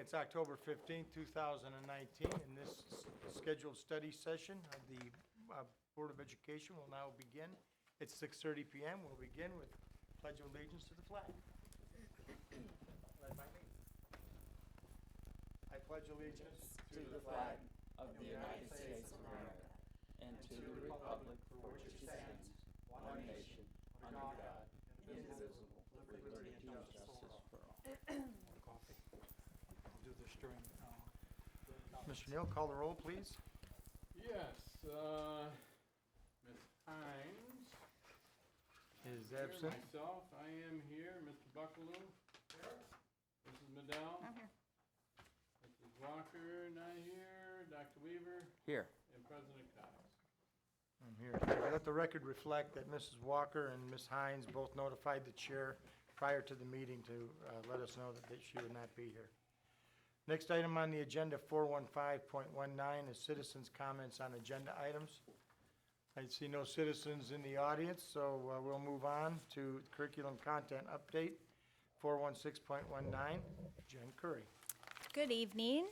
it's October 15th, 2019, and this scheduled study session of the Board of Education will now begin. It's 6:30 PM. We'll begin with Pledge of Allegiance to the flag. Led by me. I pledge allegiance to the flag of the United States of America and to the republic for which it stands, one nation, under God, indivisible, with liberty and justice for all. Coffee. I'll do this during, Mr. Neal, call the roll, please. Yes, Ms. Hines. Is Here, absent. myself, I am here. Mr. Buckaloo. Here. Mrs. Madell. I'm here. Mrs. Walker, not here. Dr. Weaver. Here. And President Cox. I'm here. Let the record reflect that Mrs. Walker and Ms. Hines both notified the chair prior to the meeting to let us know that she would not be here. Next item on the agenda, 415.19, is citizens' comments on agenda items. I see no citizens in the audience, so we'll move on to curriculum content update, 416.19. Jen Curry. Good evening.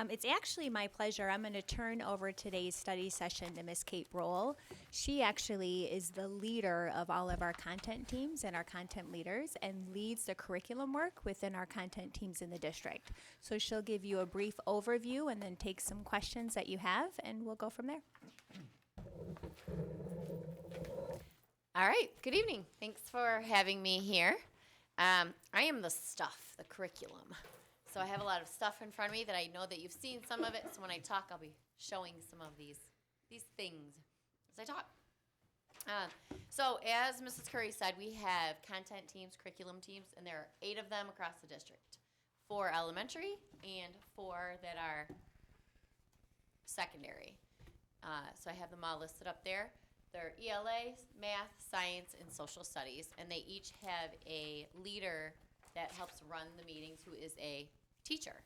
It's actually my pleasure. I'm going to turn over today's study session to Miss Kate Roll. She actually is the leader of all of our content teams and our content leaders and leads the curriculum work within our content teams in the district. So she'll give you a brief overview and then take some questions that you have, and we'll go from there. All right, good evening. Thanks for having me here. I am the stuff, the curriculum. So I have a lot of stuff in front of me that I know that you've seen some of it. So when I talk, I'll be showing some of these things as I talk. So as Mrs. Curry said, we have content teams, curriculum teams, and there are 8 of them across the district. 4 elementary and 4 that are secondary. So I have them all listed up there. They're ELA, math, science, and social studies, and they each have a leader that helps run the meetings who is a teacher.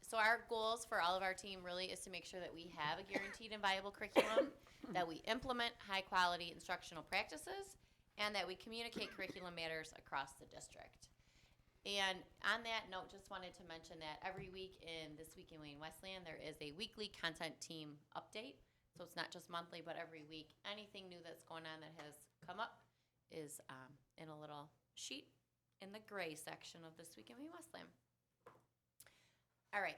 So our goals for all of our team really is to make sure that we have a guaranteed and viable curriculum, that we implement high quality instructional practices, and that we communicate curriculum matters across the district. And on that note, just wanted to mention that every week in This Week in Wayne Westland, there is a weekly content team update. So it's not just monthly, but every week. Anything new that's going on that has come up is in a little sheet in the gray section of This Week in Wayne Westland. All right.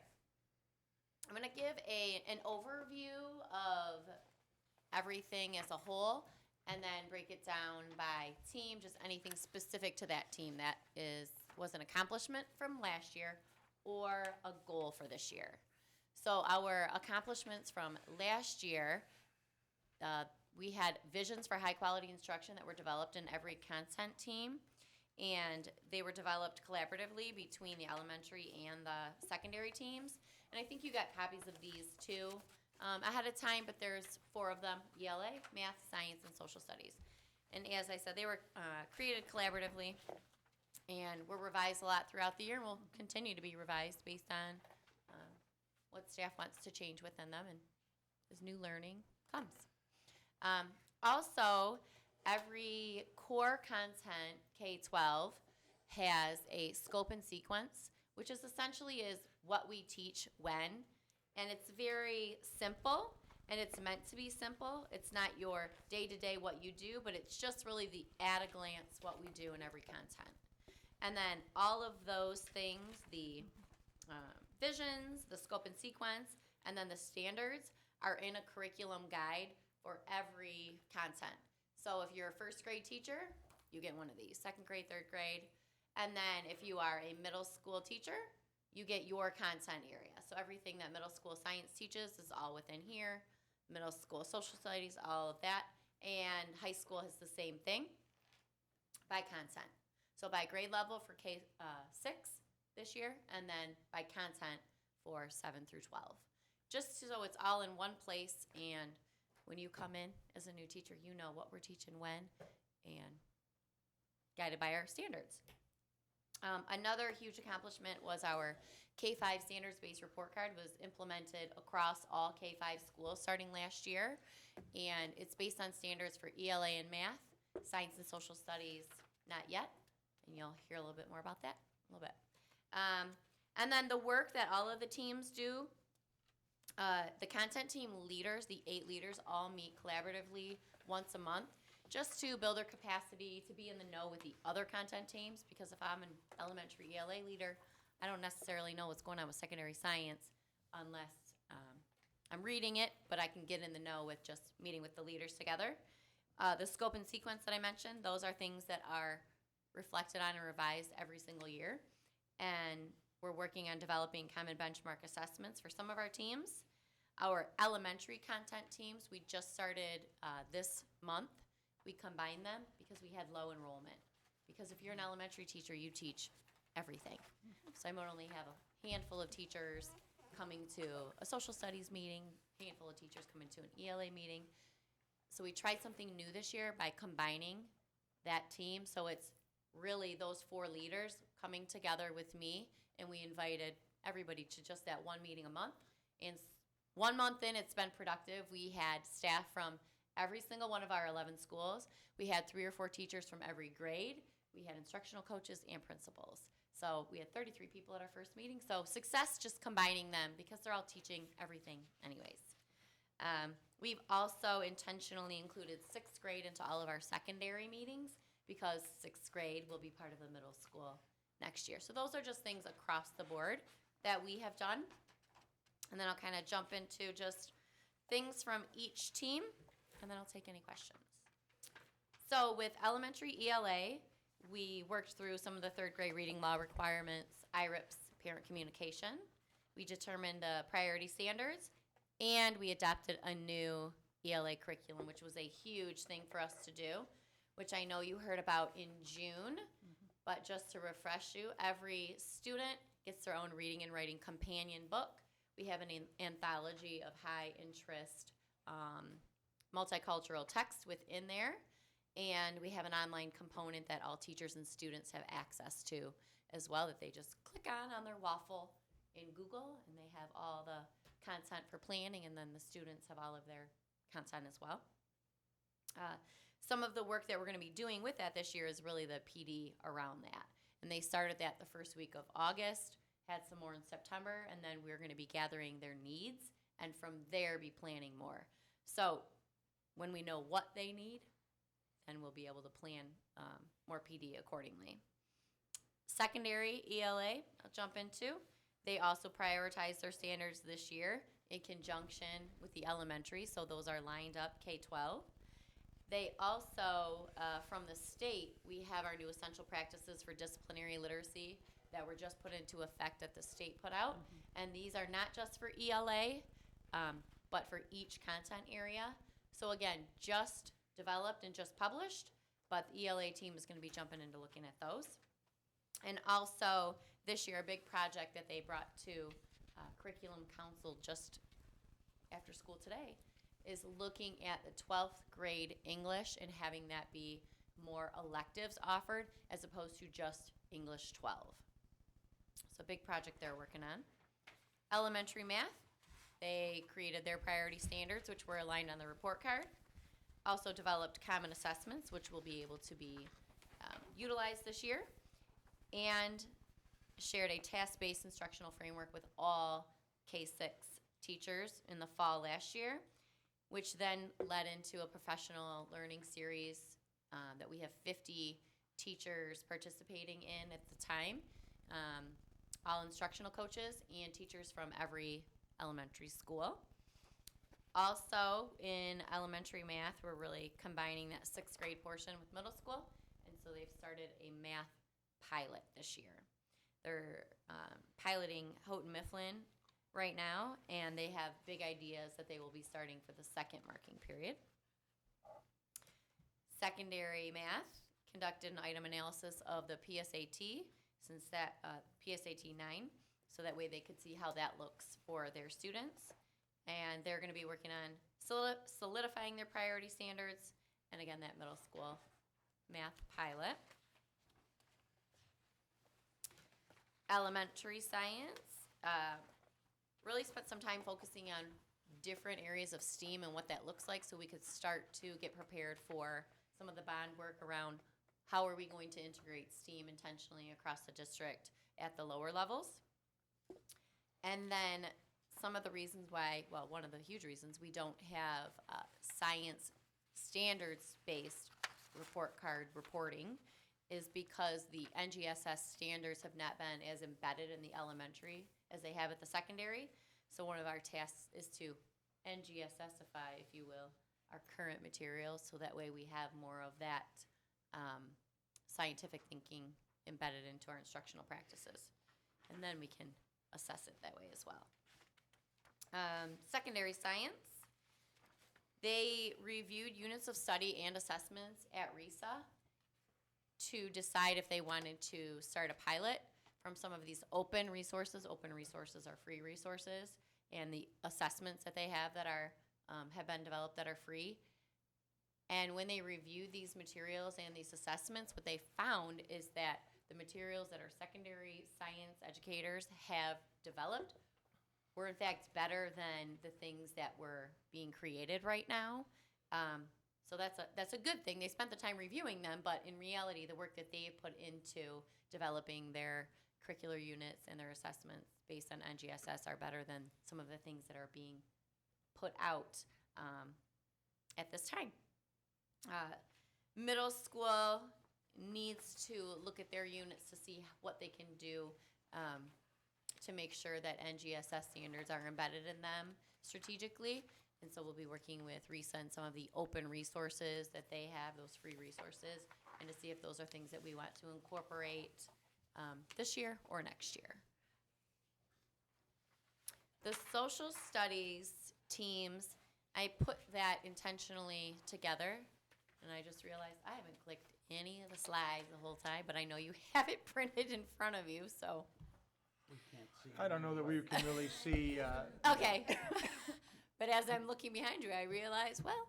I'm going to give an overview of everything as a whole and then break it down by team, just anything specific to that team that was an accomplishment from last year or a goal for this year. So our accomplishments from last year, we had visions for high quality instruction that were developed in every content team, and they were developed collaboratively between the elementary and the secondary teams. And I think you got copies of these too ahead of time, but there's 4 of them: ELA, math, science, and social studies. And as I said, they were created collaboratively and were revised a lot throughout the year and will continue to be revised based on what staff wants to change within them and as new learning comes. Also, every core content K-12 has a scope and sequence, which is essentially is what we teach when, and it's very simple, and it's meant to be simple. It's not your day-to-day what you do, but it's just really the at-a-glance what we do in every content. And then all of those things, the visions, the scope and sequence, and then the standards are in a curriculum guide for every content. So if you're a first grade teacher, you get one of these, second grade, third grade. And then if you are a middle school teacher, you get your content area. So everything that middle school science teaches is all within here. Middle school social studies, all of that. And high school has the same thing by content. So by grade level for K-6 this year, and then by content for 7 through 12. Just so it's all in one place, and when you come in as a new teacher, you know what we're teaching when, and guided by our standards. Another huge accomplishment was our K-5 standards-based report card was implemented across all K-5 schools starting last year, and it's based on standards for ELA and math, science and social studies, not yet, and you'll hear a little bit more about that in a little bit. And then the work that all of the teams do, the content team leaders, the 8 leaders, all meet collaboratively once a month just to build their capacity to be in the know with the other content teams, because if I'm an elementary ELA leader, I don't necessarily know what's going on with secondary science unless I'm reading it, but I can get in the know with just meeting with the leaders together. The scope and sequence that I mentioned, those are things that are reflected on and revised every single year. And we're working on developing common benchmark assessments for some of our teams. Our elementary content teams, we just started this month. We combined them because we had low enrollment. Because if you're an elementary teacher, you teach everything. So I might only have a handful of teachers coming to a social studies meeting, handful of teachers coming to an ELA meeting. So we tried something new this year by combining that team. So it's really those 4 leaders coming together with me, and we invited everybody to just that one meeting a month. And 1 month in, it's been productive. We had staff from every single one of our 11 schools. We had 3 or 4 teachers from every grade. We had instructional coaches and principals. So we had 33 people at our first meeting. So success just combining them because they're all teaching everything anyways. We've also intentionally included 6th grade into all of our secondary meetings because 6th grade will be part of the middle school next year. So those are just things across the board that we have done. And then I'll kind of jump into just things from each team, and then I'll take any questions. So with elementary ELA, we worked through some of the 3rd grade reading law requirements, IRIPS, parent communication. We determined priority standards, and we adopted a new ELA curriculum, which was a huge thing for us to do, which I know you heard about in June. But just to refresh you, every student gets their own reading and writing companion book. We have an anthology of high interest multicultural text within there. And we have an online component that all teachers and students have access to as well, that they just click on their waffle in Google, and they have all the content for planning, and then the students have all of their content as well. Some of the work that we're going to be doing with that this year is really the PD around that. And they started that the first week of August, had some more in September, and then we're going to be gathering their needs, and from there be planning more. So when we know what they need, then we'll be able to plan more PD accordingly. Secondary ELA, I'll jump into. They also prioritize their standards this year in conjunction with the elementary, so those are lined up K-12. They also, from the state, we have our new essential practices for disciplinary literacy that were just put into effect that the state put out. And these are not just for ELA, but for each content area. So again, just developed and just published, but the ELA team is going to be jumping into looking at those. And also, this year, a big project that they brought to Curriculum Council just after school today is looking at the 12th grade English and having that be more electives offered as opposed to just English 12. So a big project they're working on. Elementary math, they created their priority standards, which were aligned on the report card. Also developed common assessments, which will be able to be utilized this year. And shared a task-based instructional framework with all K-6 teachers in the fall last year, which then led into a professional learning series that we have 50 teachers participating in at the time, all instructional coaches and teachers from every elementary school. Also, in elementary math, we're really combining that 6th grade portion with middle school, and so they've started a math pilot this year. They're piloting Houghton Mifflin right now, and they have big ideas that they will be starting for the second marking period. Secondary math conducted an item analysis of the PSAT, since that PSAT 9, so that way they could see how that looks for their students. And they're going to be working on solidifying their priority standards, and again, that middle school math pilot. Elementary science, really spent some time focusing on different areas of STEAM and what that looks like, so we could start to get prepared for some of the bond work around how are we going to integrate STEAM intentionally across the district at the lower levels. And then some of the reasons why, well, one of the huge reasons we don't have science standards-based report card reporting is because the NGSS standards have not been as embedded in the elementary as they have at the secondary. So one of our tasks is to NGSSify, if you will, our current materials, so that way we have more of that scientific thinking embedded into our instructional practices. And then we can assess it that way as well. Secondary science, they reviewed units of study and assessments at RESA to decide if they wanted to start a pilot from some of these open resources. Open resources are free resources, and the assessments that they have that are have been developed that are free. And when they reviewed these materials and these assessments, what they found is that the materials that our secondary science educators have developed were in fact better than the things that were being created right now. So that's a good thing. They spent the time reviewing them, but in reality, the work that they put into developing their curricular units and their assessments based on NGSS are better than some of the things that are being put out at this time. Middle school needs to look at their units to see what they can do to make sure that NGSS standards are embedded in them strategically. And so we'll be working with RESA and some of the open resources that they have, those free resources, and to see if those are things that we want to incorporate this year or next year. The social studies teams, I put that intentionally together, and I just realized I haven't clicked any of the slides the whole time, but I know you have it printed in front of you, so. We can't see. I don't know that we can really see, Okay. But as I'm looking behind you, I realize, well,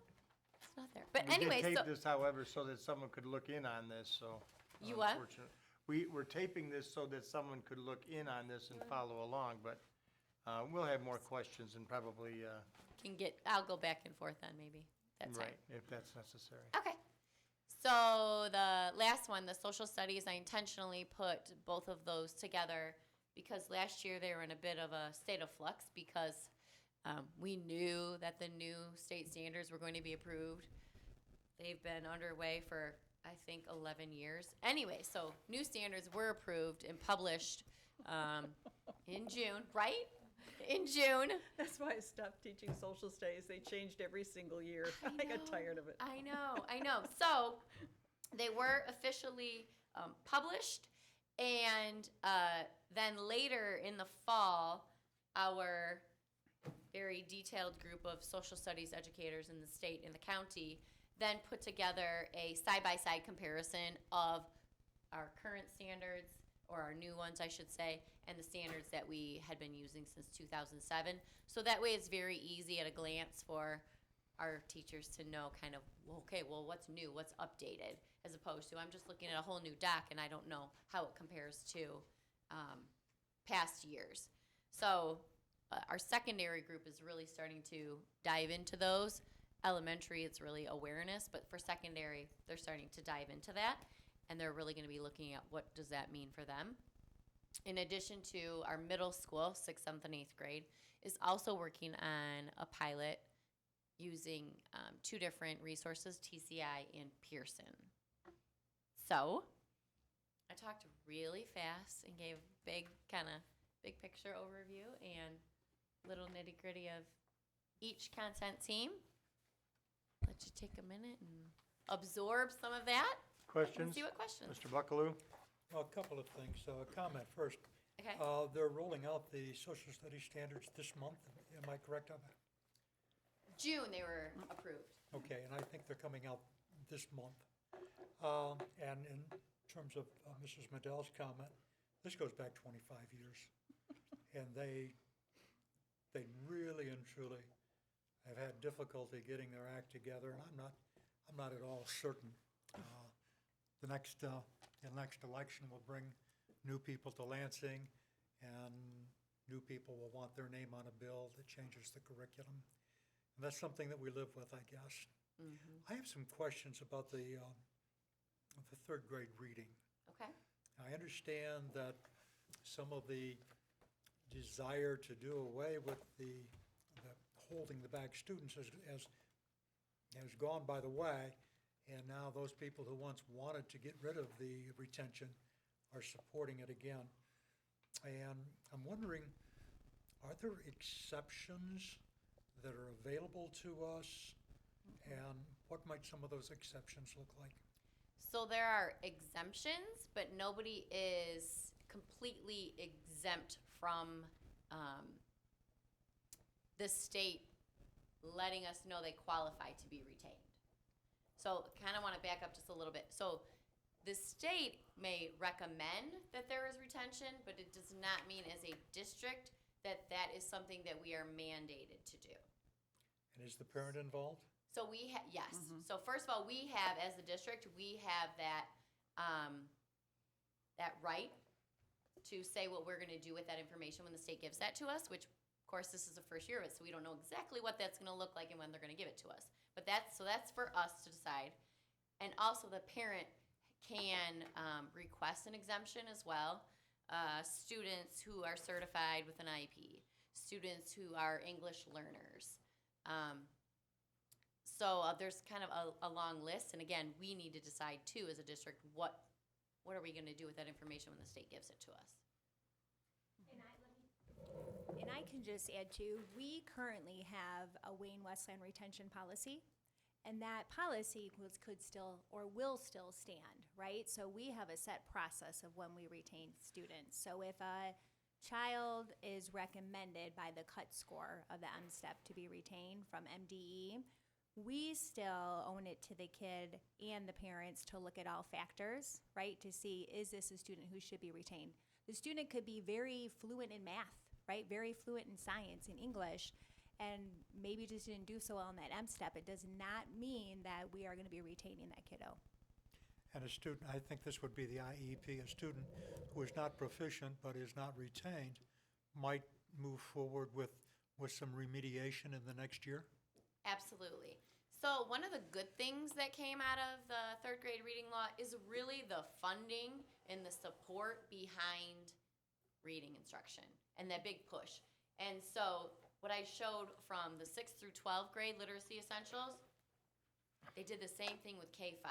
it's not there. But anyway, we did so. tape this, however, so that someone could look in on this, so. You what? unfortunate- We're taping this so that someone could look in on this and follow along, but we'll have more questions and probably, I'll go back and forth then, maybe. That's right, if that's necessary. Okay. So the last one, the social studies, I intentionally put both of those together because last year they were in a bit of a state of flux because we knew that the new state standards were going to be approved. They've been underway for, I think, 11 years. Anyway, so new standards were approved and published in June, right? In June. That's why I stopped teaching social studies. They changed every single year. I got tired of it. I know. So they were officially published, and then later in the fall, our very detailed group of social studies educators in the state and the county then put together a side-by-side comparison of our current standards, or our new ones, I should say, and the standards that we had been using since 2007. So that way it's very easy at a glance for our teachers to know kind of, okay, well, what's new, what's updated, as opposed to I'm just looking at a whole new doc and I don't know how it compares to past years. So our secondary group is really starting to dive into those. Elementary, it's really awareness, but for secondary, they're starting to dive into that, and they're really going to be looking at what does that mean for them. In addition to our middle school, 6th, 7th, and 8th grade, is also working on a pilot using two different resources, TCI and Pearson. So I talked really fast and gave big picture overview and little nitty gritty of each content team. Let you take a minute and absorb some of that. And Questions? see what questions. Mr. Buckaloo? Well, a couple of things. A comment first. Okay. They're rolling out the social studies standards this month. Am I correct on that? June they were approved. Okay, and I think they're coming out this month. And in terms of Mrs. Medell's comment, this goes back 25 years. And they really and truly have had difficulty getting their act together, and I'm not at all certain. The next election will bring new people to Lansing, and new people will want their name on a bill that changes the curriculum. And that's something that we live with, I guess. Mm-hmm. I have some questions about the third grade reading. Okay. I understand that some of the desire to do away with the holding the back students has gone by the way, and now those people who once wanted to get rid of the retention are supporting it again. And I'm wondering, are there exceptions that are available to us? And what might some of those exceptions look like? So there are exemptions, but nobody is completely exempt from the state letting us know they qualify to be retained. So kind of want to back up just a little bit. So the state may recommend that there is retention, but it does not mean as a district that that is something that we are mandated to do. And is the parent involved? So yes. So first of all, we have, as the district, we have that, that right to say what we're gonna do with that information when the state gives that to us, which, of course, this is the first year of it, so we don't know exactly what that's gonna look like and when they're gonna give it to us. But that's for us to decide. And also the parent can, request an exemption as well. Students who are certified with an IEP, students who are English learners. So there's kind of a long list, and again, we need to decide too as a district, what are we gonna do with that information when the state gives it to us? And I can just add too, we currently have a Wayne Westland retention policy, and that policy could still, or will still stand, right? So we have a set process of when we retain students. So if a child is recommended by the cut score of the M-STEP to be retained from MDE, we still own it to the kid and the parents to look at all factors, right? To see, is this a student who should be retained? The student could be very fluent in math, right? Very fluent in science, in English, and maybe just didn't do so well in that M-STEP. It does not mean that we are gonna be retaining that kiddo. And a student, I think this would be the IEP, a student who is not proficient but is not retained might move forward with some remediation in the next year? Absolutely. So one of the good things that came out of the third grade reading law is really the funding and the support behind reading instruction and that big push. And so what I showed from the 6th through 12th grade literacy essentials, they did the same thing with K-5.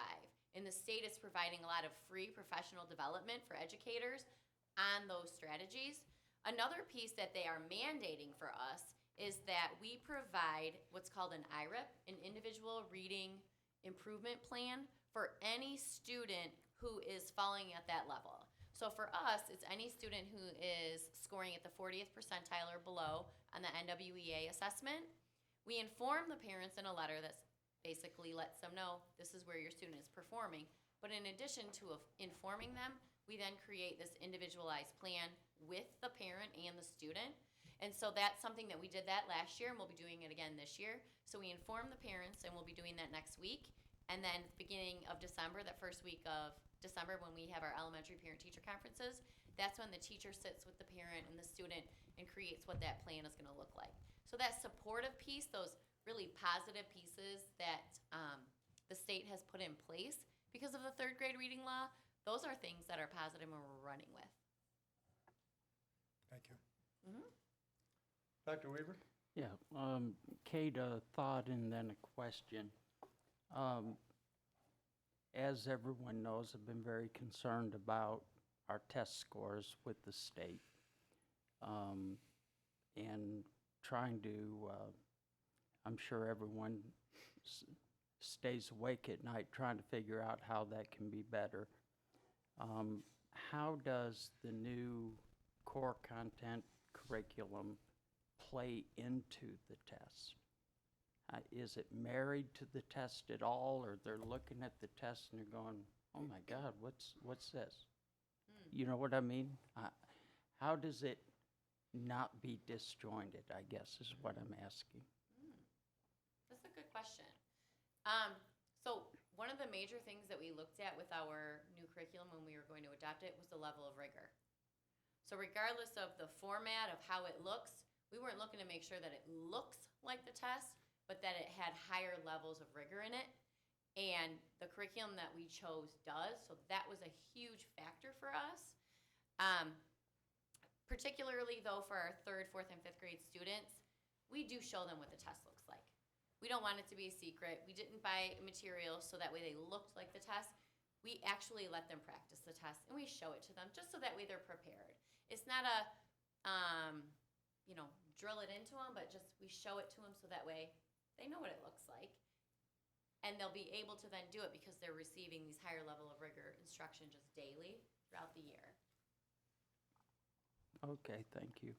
And the state is providing a lot of free professional development for educators on those strategies. Another piece that they are mandating for us is that we provide what's called an IRIP, an individual reading improvement plan, for any student who is falling at that level. So for us, it's any student who is scoring at the 40th percentile or below on the NWEA assessment. We inform the parents in a letter that basically lets them know this is where your student is performing. But in addition to informing them, we then create this individualized plan with the parent and the student. And so that's something that we did that last year, and we'll be doing it again this year. So we inform the parents, and we'll be doing that next week. And then beginning of December, that first week of December, when we have our elementary parent-teacher conferences, that's when the teacher sits with the parent and the student and creates what that plan is gonna look like. So that supportive piece, those really positive pieces that the state has put in place because of the third grade reading law, those are things that are positive and we're running with. Thank you. Dr. Weaver? Yeah, Kate, a thought and then a question. As everyone knows, I've been very concerned about our test scores with the state. And trying to, I'm sure everyone stays awake at night trying to figure out how that can be better. How does the new core content curriculum play into the test? Is it married to the test at all, or they're looking at the test and they're going, oh my God, what's this? You know what I mean? How does it not be disjointed, I guess, is what I'm asking. That's a good question. So one of the major things that we looked at with our new curriculum when we were going to adopt it was the level of rigor. So regardless of the format of how it looks, we weren't looking to make sure that it looks like the test, but that it had higher levels of rigor in it. And the curriculum that we chose does, so that was a huge factor for us. particularly though for our 3rd, 4th, and 5th grade students, we do show them what the test looks like. We don't want it to be a secret. We didn't buy materials so that way they looked like the test. We actually let them practice the test and we show it to them just so that way they're prepared. It's not a, drill it into them, but just we show it to them so that way they know what it looks like. And they'll be able to then do it because they're receiving these higher level of rigor instruction just daily throughout the year. Okay, thank you.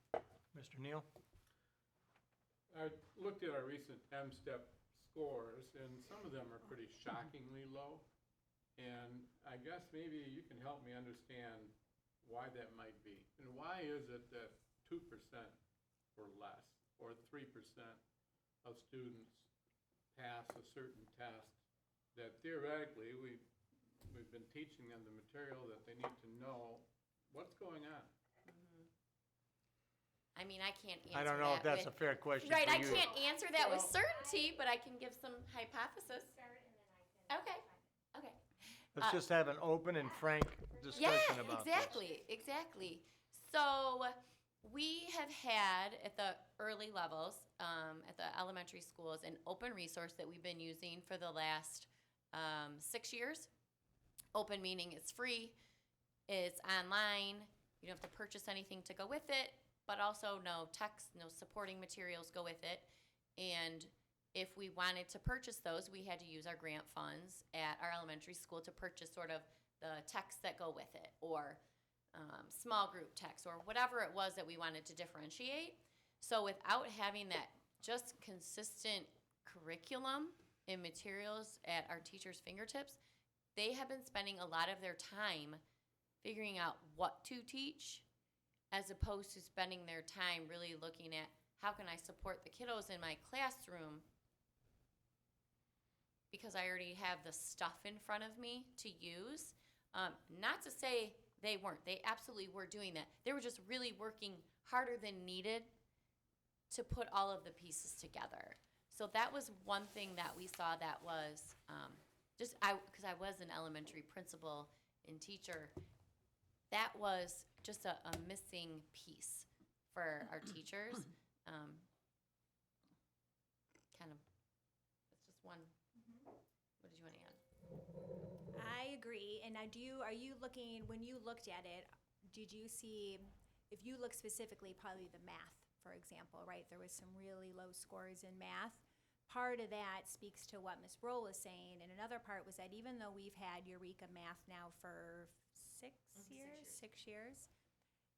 Mr. Neal? I looked at our recent M-STEP scores, and some of them are pretty shockingly low. And I guess maybe you can help me understand why that might be. And why is it that 2% or less, or 3% of students pass a certain test that theoretically we've been teaching them the material that they need to know what's going on? I mean, I can't answer I don't know if that that's a with- fair question Right, for I you. can't answer that with Well- certainty, but I can give some hypothesis. Okay, okay. Let's just have an open and frank discussion about this. Exactly. So we have had at the early levels, at the elementary schools, an open resource that we've been using for the last 6 years. Open meaning it's free, it's online, you don't have to purchase anything to go with it, but also no text, no supporting materials go with it. And if we wanted to purchase those, we had to use our grant funds at our elementary school to purchase sort of the texts that go with it, or small group text, or whatever it was that we wanted to differentiate. So without having that just consistent curriculum and materials at our teachers' fingertips, they have been spending a lot of their time figuring out what to teach, as opposed to spending their time really looking at how can I support the kiddos in my classroom, because I already have the stuff in front of me to use. Not to say they weren't. They absolutely were doing that. They were just really working harder than needed to put all of the pieces together. So that was one thing that we saw that was because I was an elementary principal and teacher, that was just a missing piece for our teachers. Kind of, it's just one. What did you want to add? I agree. And are you looking, when you looked at it, did you see, if you look specifically, probably the math, for example, right? There was some really low scores in math. Part of that speaks to what Ms. Brohl is saying, and another part was that even though we've had Eureka Math now for 6 years,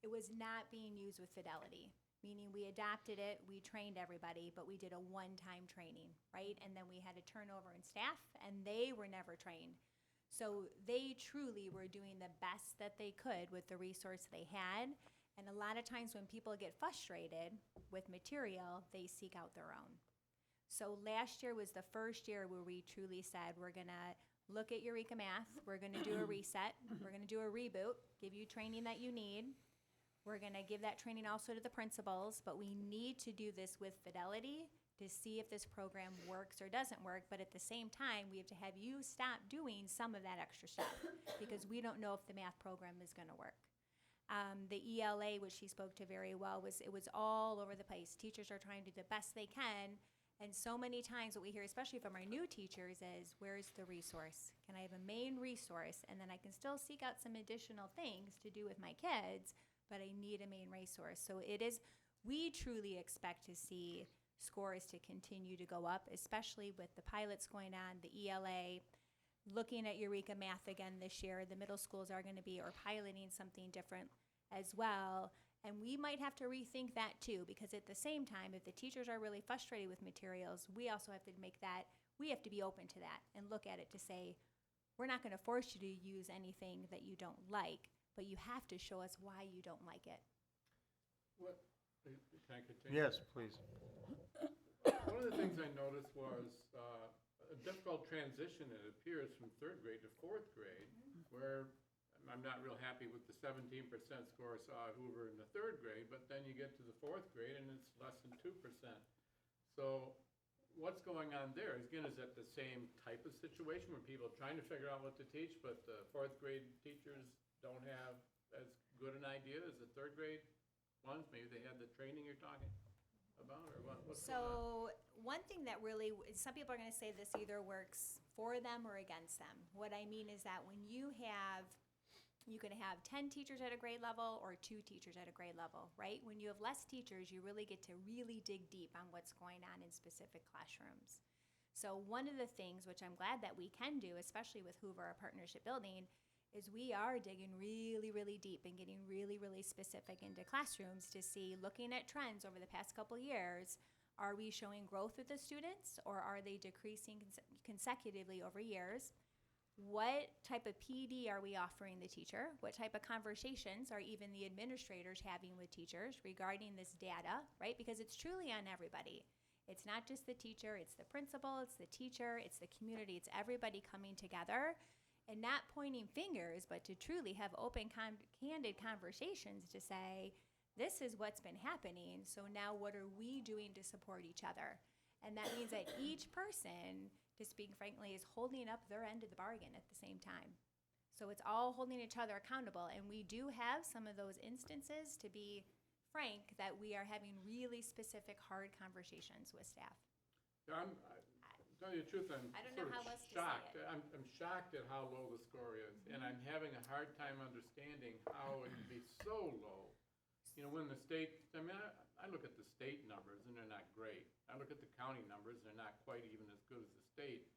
it was not being used with fidelity, meaning we adopted it, we trained everybody, but we did a one-time training, right? And then we had a turnover in staff, and they were never trained. So they truly were doing the best that they could with the resource they had, and a lot of times when people get frustrated with material, they seek out their own. So last year was the first year where we truly said, we're gonna look at Eureka Math, we're gonna do a reset, we're gonna do a reboot, give you training that you need. We're gonna give that training also to the principals, but we need to do this with fidelity to see if this program works or doesn't work, but at the same time, we have to have you stop doing some of that extra stuff, because we don't know if the math program is gonna work. The ELA, which she spoke to very well, it was all over the place. Teachers are trying to do the best they can, and so many times what we hear, especially from our new teachers, is where's the resource? Can I have a main resource, and then I can still seek out some additional things to do with my kids, but I need a main resource. So we truly expect to see scores to continue to go up, especially with the pilots going on, the ELA, looking at Eureka Math again this year. The middle schools are going to be, or piloting something different as well. And we might have to rethink that too, because at the same time, if the teachers are really frustrated with materials, we also have to we have to be open to that and look at it to say, we're not going to force you to use anything that you don't like, but you have to show us why you don't like it. What, can I continue? Yes, please. One of the things I noticed was a difficult transition, it appears, from 3rd grade to 4th grade, where I'm not real happy with the 17% score I saw at Hoover in the 3rd grade, but then you get to the 4th grade and it's less than 2%. So what's going on there? Again, is that the same type of situation where people are trying to figure out what to teach, but the 4th grade teachers don't have as good an idea as the 3rd grade ones? Maybe they had the training you're talking about, or what's going on? So one thing that really, some people are going to say this either works for them or against them. What I mean is that when you can have 10 teachers at a grade level or 2 teachers at a grade level, right? When you have less teachers, you really get to really dig deep on what's going on in specific classrooms. So one of the things, which I'm glad that we can do, especially with Hoover, our partnership building, is we are digging really, really deep and getting really, really specific into classrooms to see, looking at trends over the past couple years, are we showing growth with the students or are they decreasing consecutively over years? What type of PD are we offering the teacher? What type of conversations are even the administrators having with teachers regarding this data, right? Because it's truly on everybody. It's not just the teacher, it's the principal, it's the teacher, it's the community, it's everybody coming together and not pointing fingers, but to truly have open, candid conversations to say, this is what's been happening, so now what are we doing to support each other? And that means that each person, to speak frankly, is holding up their end of the bargain at the same time. So it's all holding each other accountable, and we do have some of those instances, to be frank, that we are having really specific, hard conversations with staff. Yeah, tell you the truth, I'm I don't know sort how of else to say shocked. it. I'm shocked at how low the score is, and I'm having a hard time understanding how it can be so low. You know, when the state, I mean, I look at the state numbers, and they're not great. I look at the county numbers, they're not quite even as good as the state.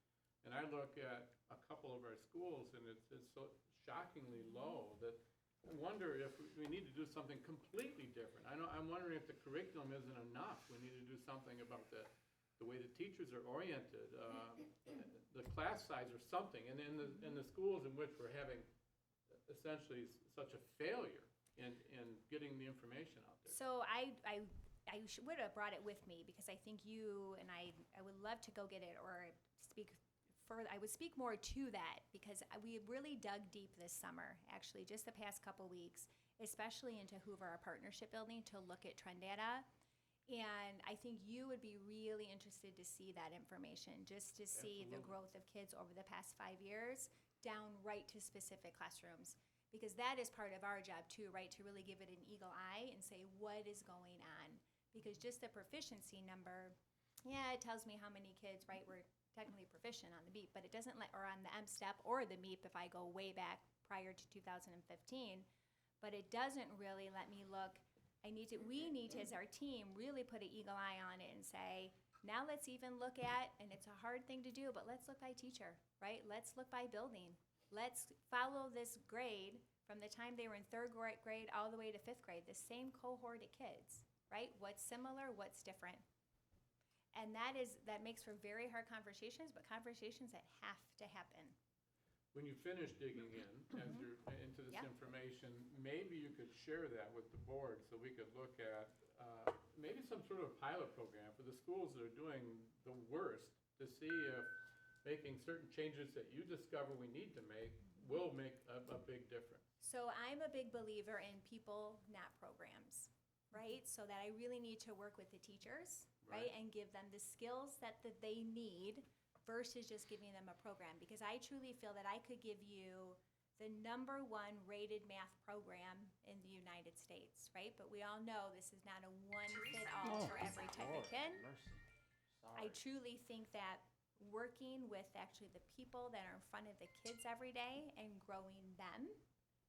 And I look at a couple of our schools, and it's so shockingly low that I wonder if we need to do something completely different. I'm wondering if the curriculum isn't enough. We need to do something about the way the teachers are oriented, the class size or something. And in the schools in which we're having essentially such a failure in getting the information out there. So I would have brought it with me because I think you and I would love to go get it or speak further. I would speak more to that because we really dug deep this summer, actually, just the past couple weeks, especially into Hoover, our partnership building, to look at trend data. And I think you would be really interested to see that information, just to see the growth of kids over the past 5 years, down right to specific classrooms. Because that is part of our job too, right? To really give it an eagle eye and say, what is going on? Because just the proficiency number, yeah, it tells me how many kids, right, were technically proficient on the MEP, but it doesn't or on the M-STEP or the MEP if I go way back prior to 2015. But it doesn't really let me look. We need to, as our team, really put an eagle eye on it and say, now let's even look at, and it's a hard thing to do, but let's look by teacher, right? Let's look by building. Let's follow this grade from the time they were in third grade all the way to fifth grade, the same cohort of kids, right? What's similar, what's different? And that makes for very hard conversations, but conversations that have to happen. When you finish digging in, as you're into this Yeah. information, maybe you could share that with the board so we could look at maybe some sort of pilot program for the schools that are doing the worst to see if making certain changes that you discover we need to make will make a big difference. So I'm a big believer in people, not programs, right? So that I really need to work with the teachers, right? Right. And give them the skills that they need versus just giving them a program. Because I truly feel that I could give you the #1 rated math program in the United States, right? But we all know this is not a one-fit-all for every type of kid. I truly think that working with actually the people that are in front of the kids every day and growing them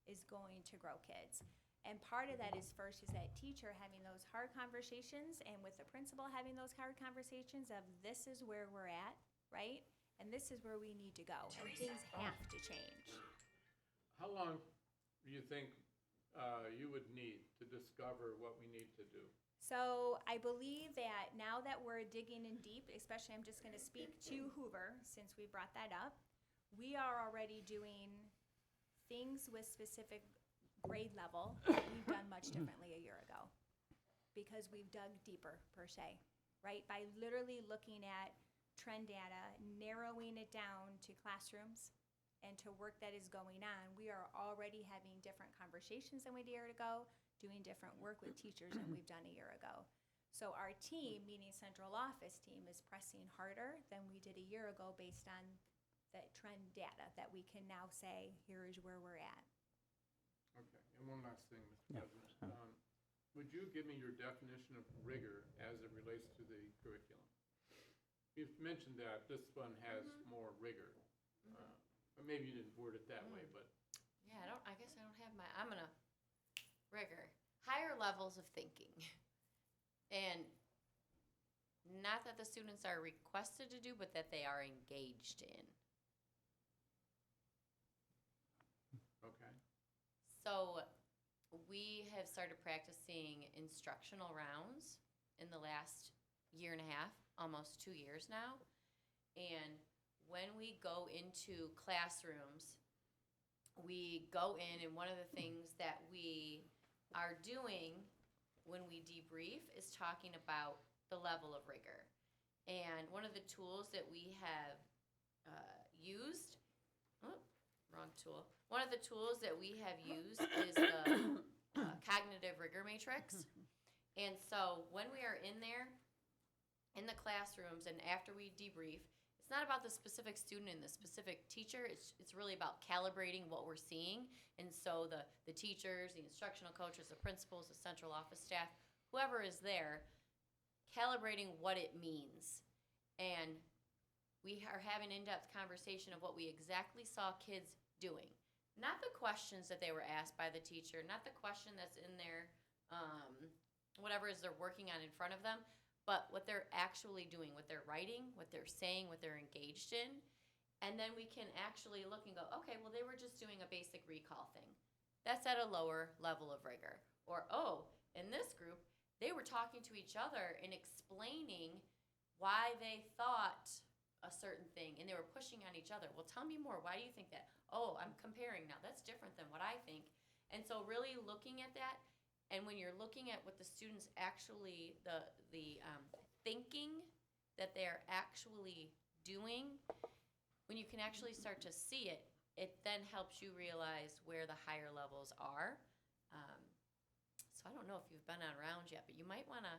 is going to grow kids. And part of that is first is that teacher having those hard conversations and with the principal having those hard conversations of this is where we're at, right? And this is where we need to go. And things have to change. How long do you think you would need to discover what we need to do? So I believe that now that we're digging in deep, especially I'm just going to speak to Hoover since we brought that up, we are already doing things with specific grade level that we've done much differently a year ago because we've dug deeper per se, right? By literally looking at trend data, narrowing it down to classrooms and to work that is going on, we are already having different conversations than we did a year ago, doing different work with teachers than we've done a year ago. So our team, meaning central office team, is pressing harder than we did a year ago based on that trend data that we can now say, here is where we're at. Okay, and one last thing, Mr. President. would you give me your definition of rigor as it relates to the curriculum? You've mentioned that this one has more rigor. Or maybe you didn't word it that way, but Yeah, I guess I don't have I'm gonna, rigor, higher levels of thinking. And not that the students are requested to do, but that they are engaged in. okay. So we have started practicing instructional rounds in the last year and a half, almost 2 years now. And when we go into classrooms, we go in, and one of the things that we are doing when we debrief is talking about the level of rigor. And one of the tools that we have used, wrong tool. One of the tools that we have used is the cognitive rigor matrix. And so when we are in there, in the classrooms, and after we debrief, it's not about the specific student and the specific teacher. It's really about calibrating what we're seeing. And so the teachers, the instructional coaches, the principals, the central office staff, whoever is there, calibrating what it means. And we are having an in-depth conversation of what we exactly saw kids doing. Not the questions that they were asked by the teacher, not the question that's in their, whatever is they're working on in front of them, but what they're actually doing, what they're writing, what they're saying, what they're engaged in. And then we can actually look and go, okay, well, they were just doing a basic recall thing. That's at a lower level of rigor. Or, oh, in this group, they were talking to each other and explaining why they thought a certain thing, and they were pushing on each other. Well, tell me more. Why do you think that? Oh, I'm comparing now. That's different than what I think. And so really looking at that, and when you're looking at what the students actually, the thinking that they're actually doing, when you can actually start to see it, it then helps you realize where the higher levels are. So I don't know if you've been on rounds yet, but you might want to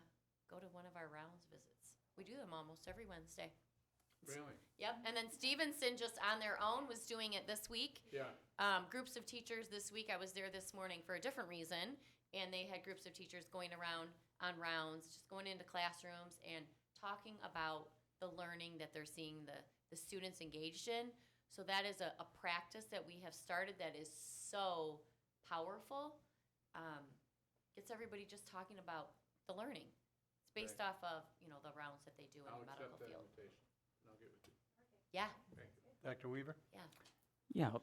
go to one of our rounds visits. We do them almost every Wednesday. Really? Yep, and then Stevenson just on their own was doing it this week. Yeah. Groups of teachers this week, I was there this morning for a different reason, and they had groups of teachers going around on rounds, just going into classrooms and talking about the learning that they're seeing the students engaged in. So that is a practice that we have started that is so powerful. Gets everybody just talking about the learning. It's based off of, the rounds that they do in I'll the medical accept that field. invitation, and I'll get with you. Yeah, Thank you. Dr. Weaver? Yeah,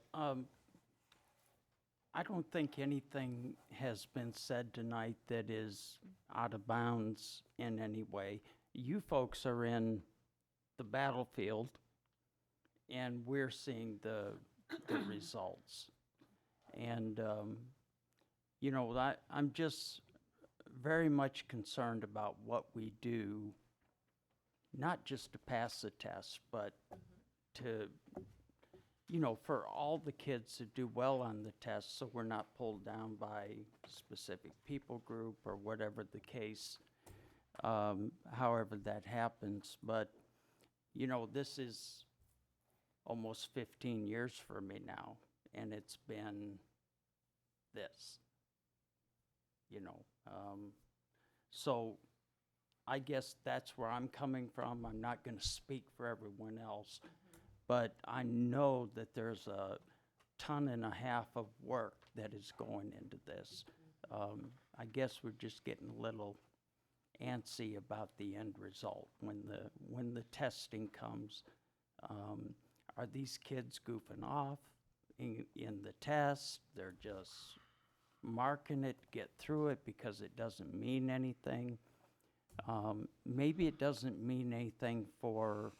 I don't think anything has been said tonight that is out of bounds in any way. You folks are in the battlefield, and we're seeing the results. And, I'm just very much concerned about what we do, not just to pass the test, but to, for all the kids to do well on the test, so we're not pulled down by specific people group or whatever the case, however that happens. But, this is almost 15 years for me now, and it's been this, So I guess that's where I'm coming from. I'm not going to speak for everyone else, but I know that there's a ton and a half of work that is going into this. I guess we're just getting a little antsy about the end result when the testing comes. Are these kids goofing off in the test? They're just marking it, get through it because it doesn't mean anything. Maybe it doesn't mean anything for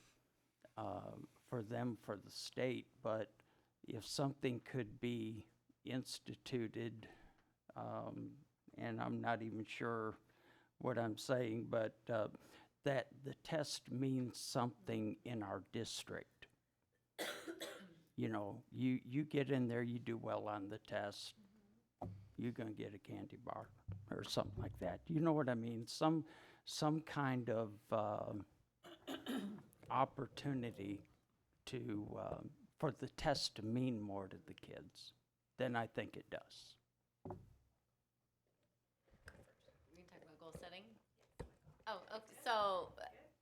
them, for the state, but if something could be instituted, and I'm not even sure what I'm saying, but that the test means something in our district. You get in there, you do well on the test, you're gonna get a candy bar or something like that. You know what I mean? Some kind of opportunity to for the test to mean more to the kids than I think it does. Oh, okay, so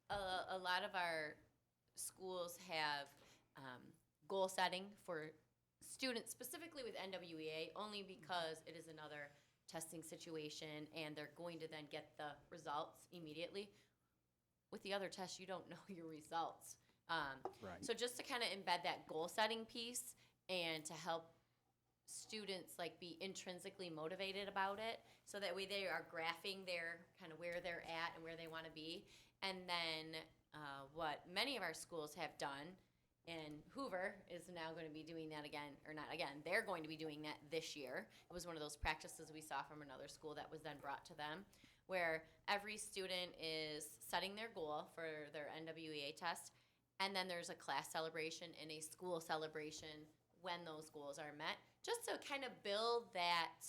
a lot of our schools have goal setting for students, specifically with NWEA, only because it is another testing situation and they're going to then get the results immediately. With the other tests, you don't know your results. Right. So just to kind of embed that goal setting piece and to help students like be intrinsically motivated about it, so that way they are graphing their kind of where they're at and where they want to be. And then what many of our schools have done, and Hoover is now going to be doing that again, or not again, they're going to be doing that this year. It was one of those practices we saw from another school that was then brought to them, where every student is setting their goal for their NWEA test, and then there's a class celebration and a school celebration when those goals are met, just to kind of build that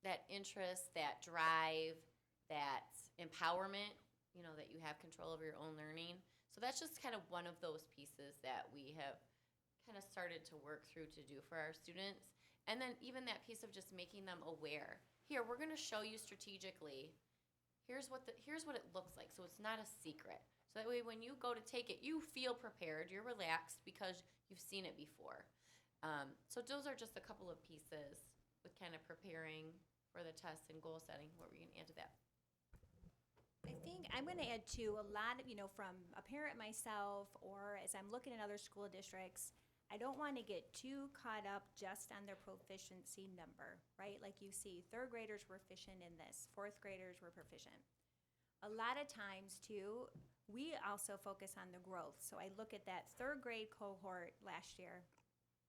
that interest, that drive, that empowerment, you know, that you have control over your own learning. So that's just kind of one of those pieces that we have kind of started to work through to do for our students. And then even that piece of just making them aware. Here, we're going to show you strategically. Here's what it looks like. So it's not a secret. So that way when you go to take it, you feel prepared, you're relaxed because you've seen it before. So those are just a couple of pieces with kind of preparing for the test and goal setting. What were you going to add to that? I think I'm going to add to a lot of, from a parent myself, or as I'm looking at other school districts, I don't want to get too caught up just on their proficiency number, right? Like you see, third graders were proficient in this, fourth graders were proficient. A lot of times, too, we also focus on the growth. So I look at that third grade cohort last year,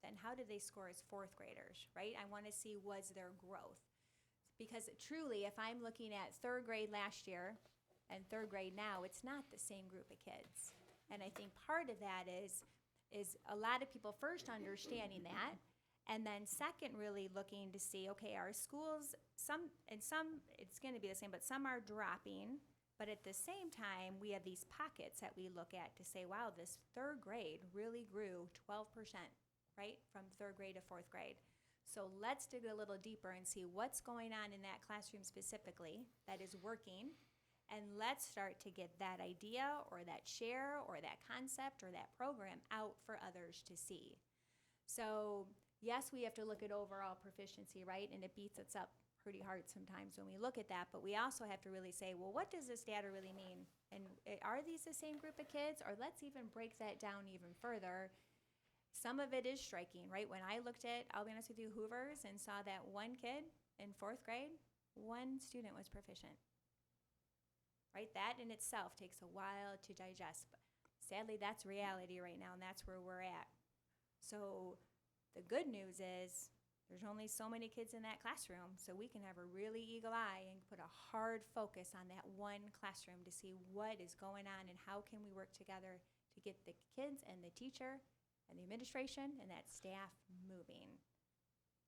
then how did they score as fourth graders, right? I want to see was their growth. Because truly, if I'm looking at third grade last year and third grade now, it's not the same group of kids. And I think part of that is a lot of people first understanding that, and then second really looking to see, okay, our schools, some it's going to be the same, but some are dropping. But at the same time, we have these pockets that we look at to say, wow, this third grade really grew 12%, right, from third grade to fourth grade. So let's dig a little deeper and see what's going on in that classroom specifically that is working. And let's start to get that idea or that share or that concept or that program out for others to see. So yes, we have to look at overall proficiency, right? And it beats us up pretty hard sometimes when we look at that. But we also have to really say, well, what does this data really mean? And are these the same group of kids? Or let's even break that down even further. Some of it is striking, right? When I looked at, I'll be honest with you, Hoovers, and saw that one kid in fourth grade, one student was proficient. Right? That in itself takes a while to digest. But sadly, that's reality right now, and that's where we're at. So the good news is there's only so many kids in that classroom, so we can have a really eagle eye and put a hard focus on that one classroom to see what is going on and how can we work together to get the kids and the teacher and the administration and that staff moving.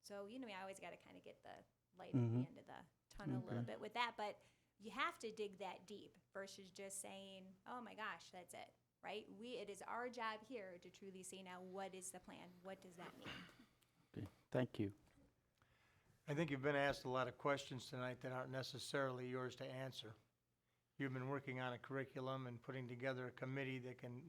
So, I always got to kind of get the light at the end of the tunnel a little bit with that, but you have to dig that deep versus just saying, oh my gosh, that's it, right? It is our job here to truly see now what is the plan? What does that mean? Okay, thank you. I think you've been asked a lot of questions tonight that aren't necessarily yours to answer. You've been working on a curriculum and putting together a committee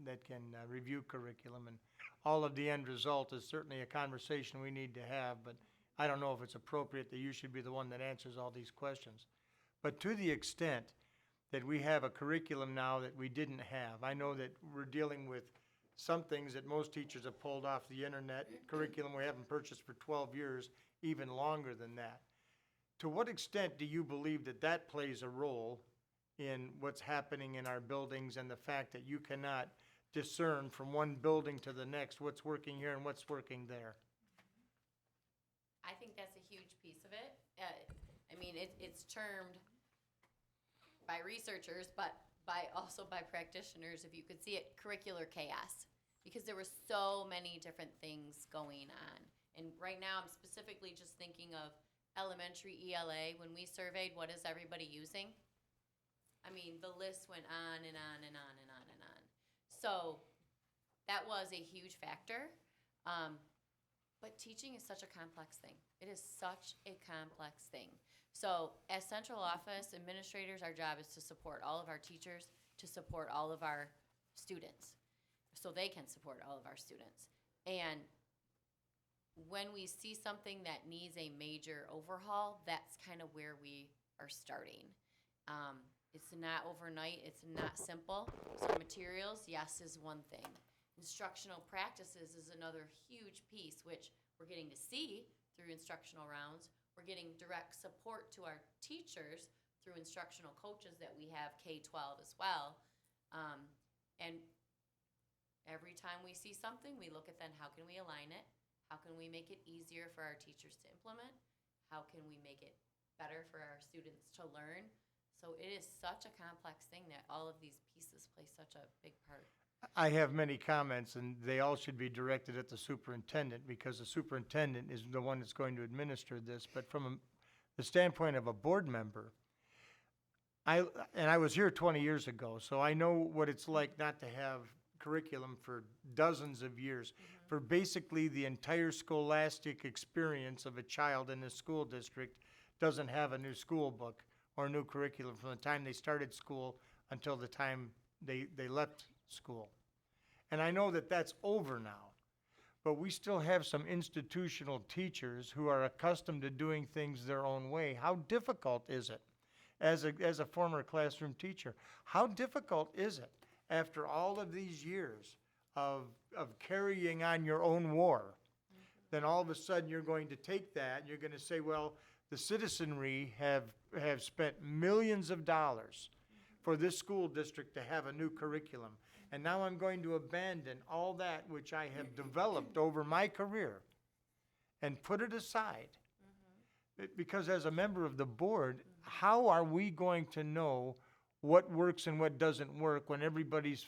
that can review curriculum, and all of the end result is certainly a conversation we need to have, but I don't know if it's appropriate that you should be the one that answers all these questions. But to the extent that we have a curriculum now that we didn't have, I know that we're dealing with some things that most teachers have pulled off the internet, curriculum we haven't purchased for 12 years, even longer than that. To what extent do you believe that that plays a role in what's happening in our buildings and the fact that you cannot discern from one building to the next what's working here and what's working there? I think that's a huge piece of it. It's termed by researchers, but also by practitioners, if you could see it, curricular chaos, because there were so many different things going on. And right now, I'm specifically just thinking of elementary ELA. When we surveyed, what is everybody using? The list went on and on and on and on and on. So that was a huge factor. But teaching is such a complex thing. It is such a complex thing. So as central office administrators, our job is to support all of our teachers, to support all of our students, so they can support all of our students. And when we see something that needs a major overhaul, that's kind of where we are starting. It's not overnight, it's not simple. So materials, yes, is one thing. Instructional practices is another huge piece, which we're getting to see through instructional rounds. We're getting direct support to our teachers through instructional coaches that we have K-12 as well. And every time we see something, we look at then how can we align it? How can we make it easier for our teachers to implement? How can we make it better for our students to learn? So it is such a complex thing that all of these pieces play such a big part. I have many comments, and they all should be directed at the superintendent, because the superintendent is the one that's going to administer this. But from the standpoint of a board member, I was here 20 years ago, so I know what it's like not to have curriculum for dozens of years, for basically the entire scholastic experience of a child in the school district doesn't have a new school book or a new curriculum from the time they started school until the time they left school. And I know that that's over now, but we still have some institutional teachers who are accustomed to doing things their own way. How difficult is it, as a former classroom teacher, how difficult is it after all of these years of carrying on your own war, then all of a sudden you're going to take that and you're going to say, well, the citizenry have spent millions of dollars for this school district to have a new curriculum. And now I'm going to abandon all that which I have developed over my career and put it aside. Because as a member of the board, how are we going to know what works and what doesn't work when everybody's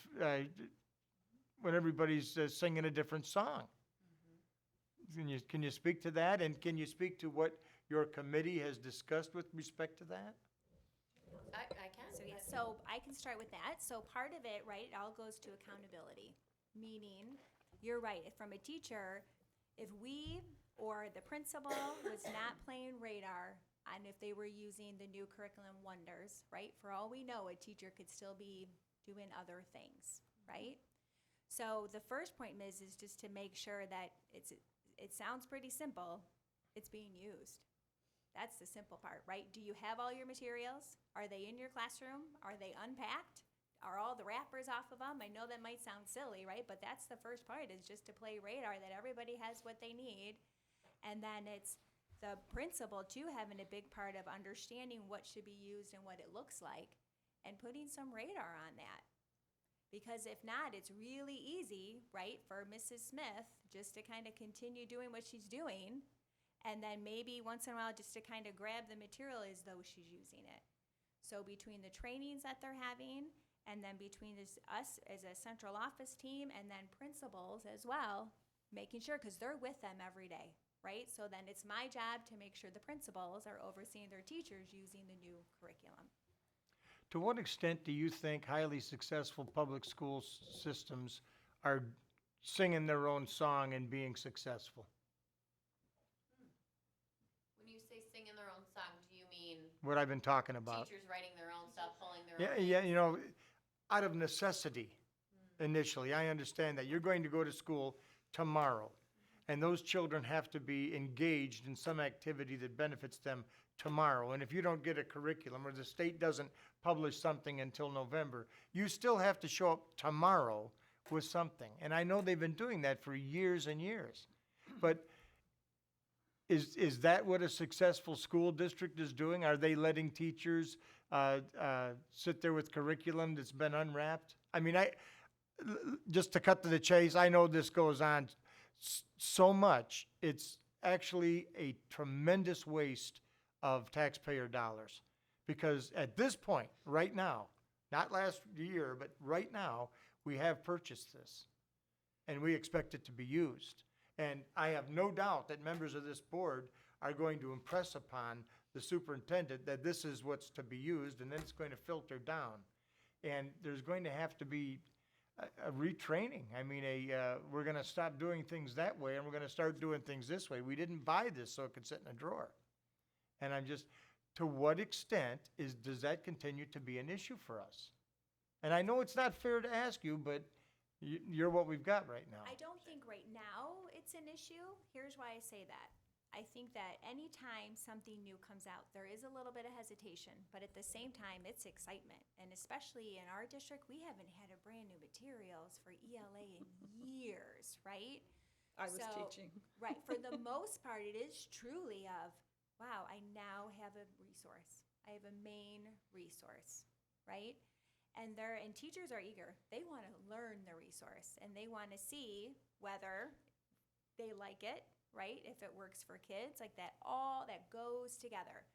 singing a different song? Can you speak to that? And can you speak to what your committee has discussed with respect to that? I can. So, yeah, so I can start with that. So part of it, right, it all goes to accountability. Meaning, you're right, if from a teacher, if we or the principal was not playing radar, and if they were using the new curriculum wonders, right, for all we know, a teacher could still be doing other things, right? So the first point, Ms., is just to make sure that it sounds pretty simple, it's being used. That's the simple part, right? Do you have all your materials? Are they in your classroom? Are they unpacked? Are all the wrappers off of them? I know that might sound silly, right? But that's the first part, is just to play radar that everybody has what they need. And then it's the principal too having a big part of understanding what should be used and what it looks like and putting some radar on that. Because if not, it's really easy, right, for Mrs. Smith just to kind of continue doing what she's doing, and then maybe once in a while just to kind of grab the material as though she's using it. So between the trainings that they're having, and then between us as a central office team, and then principals as well, making sure, because they're with them every day, right? So then it's my job to make sure the principals are overseeing their teachers using the new curriculum. To what extent do you think highly successful public school systems are singing their own song and being successful? When you say singing their own song, do you mean What I've been talking about. teachers writing their own stuff, pulling their Yeah, own? yeah, you know, out of necessity initially, I understand that. You're going to go to school tomorrow, and those children have to be engaged in some activity that benefits them tomorrow. And if you don't get a curriculum, or the state doesn't publish something until November, you still have to show up tomorrow with something. And I know they've been doing that for years and years. But is that what a successful school district is doing? Are they letting teachers sit there with curriculum that's been unwrapped? I mean, just to cut to the chase, I know this goes on so much. It's actually a tremendous waste of taxpayer dollars. Because at this point, right now, not last year, but right now, we have purchased this. And we expect it to be used. And I have no doubt that members of this board are going to impress upon the superintendent that this is what's to be used, and then it's going to filter down. And there's going to have to be a retraining. I mean, we're going to stop doing things that way, and we're going to start doing things this way. We didn't buy this so it could sit in a drawer. And I'm just, to what extent does that continue to be an issue for us? And I know it's not fair to ask you, but you're what we've got right now. I don't think right now it's an issue. Here's why I say that. I think that anytime something new comes out, there is a little bit of hesitation, but at the same time, it's excitement. And especially in our district, we haven't had a brand new materials for ELA in years, right? I was So- teaching. Right. For the most part, it is truly of, wow, I now have a resource. I have a main resource, right? And teachers are eager. They want to learn the resource and they want to see whether they like it, right? If it works for kids, like that, all that goes together.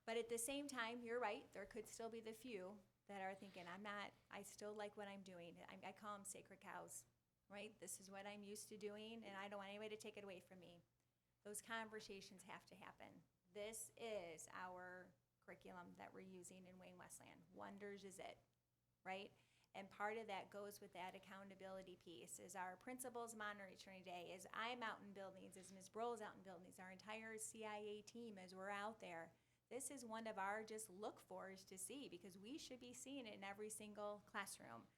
But at the same time, you're right. There could still be the few that are thinking, I still like what I'm doing. I call them sacred cows, right? This is what I'm used to doing and I don't want anybody to take it away from me. Those conversations have to happen. This is our curriculum that we're using in Wayne Westland. Wonders is it, right? And part of that goes with that accountability piece, is our principals monitoring day, is I'm out in buildings, is Ms. Broll's out in buildings, our entire CIA team as we're out there. This is one of our just look-fors to see, because we should be seeing it in every single classroom.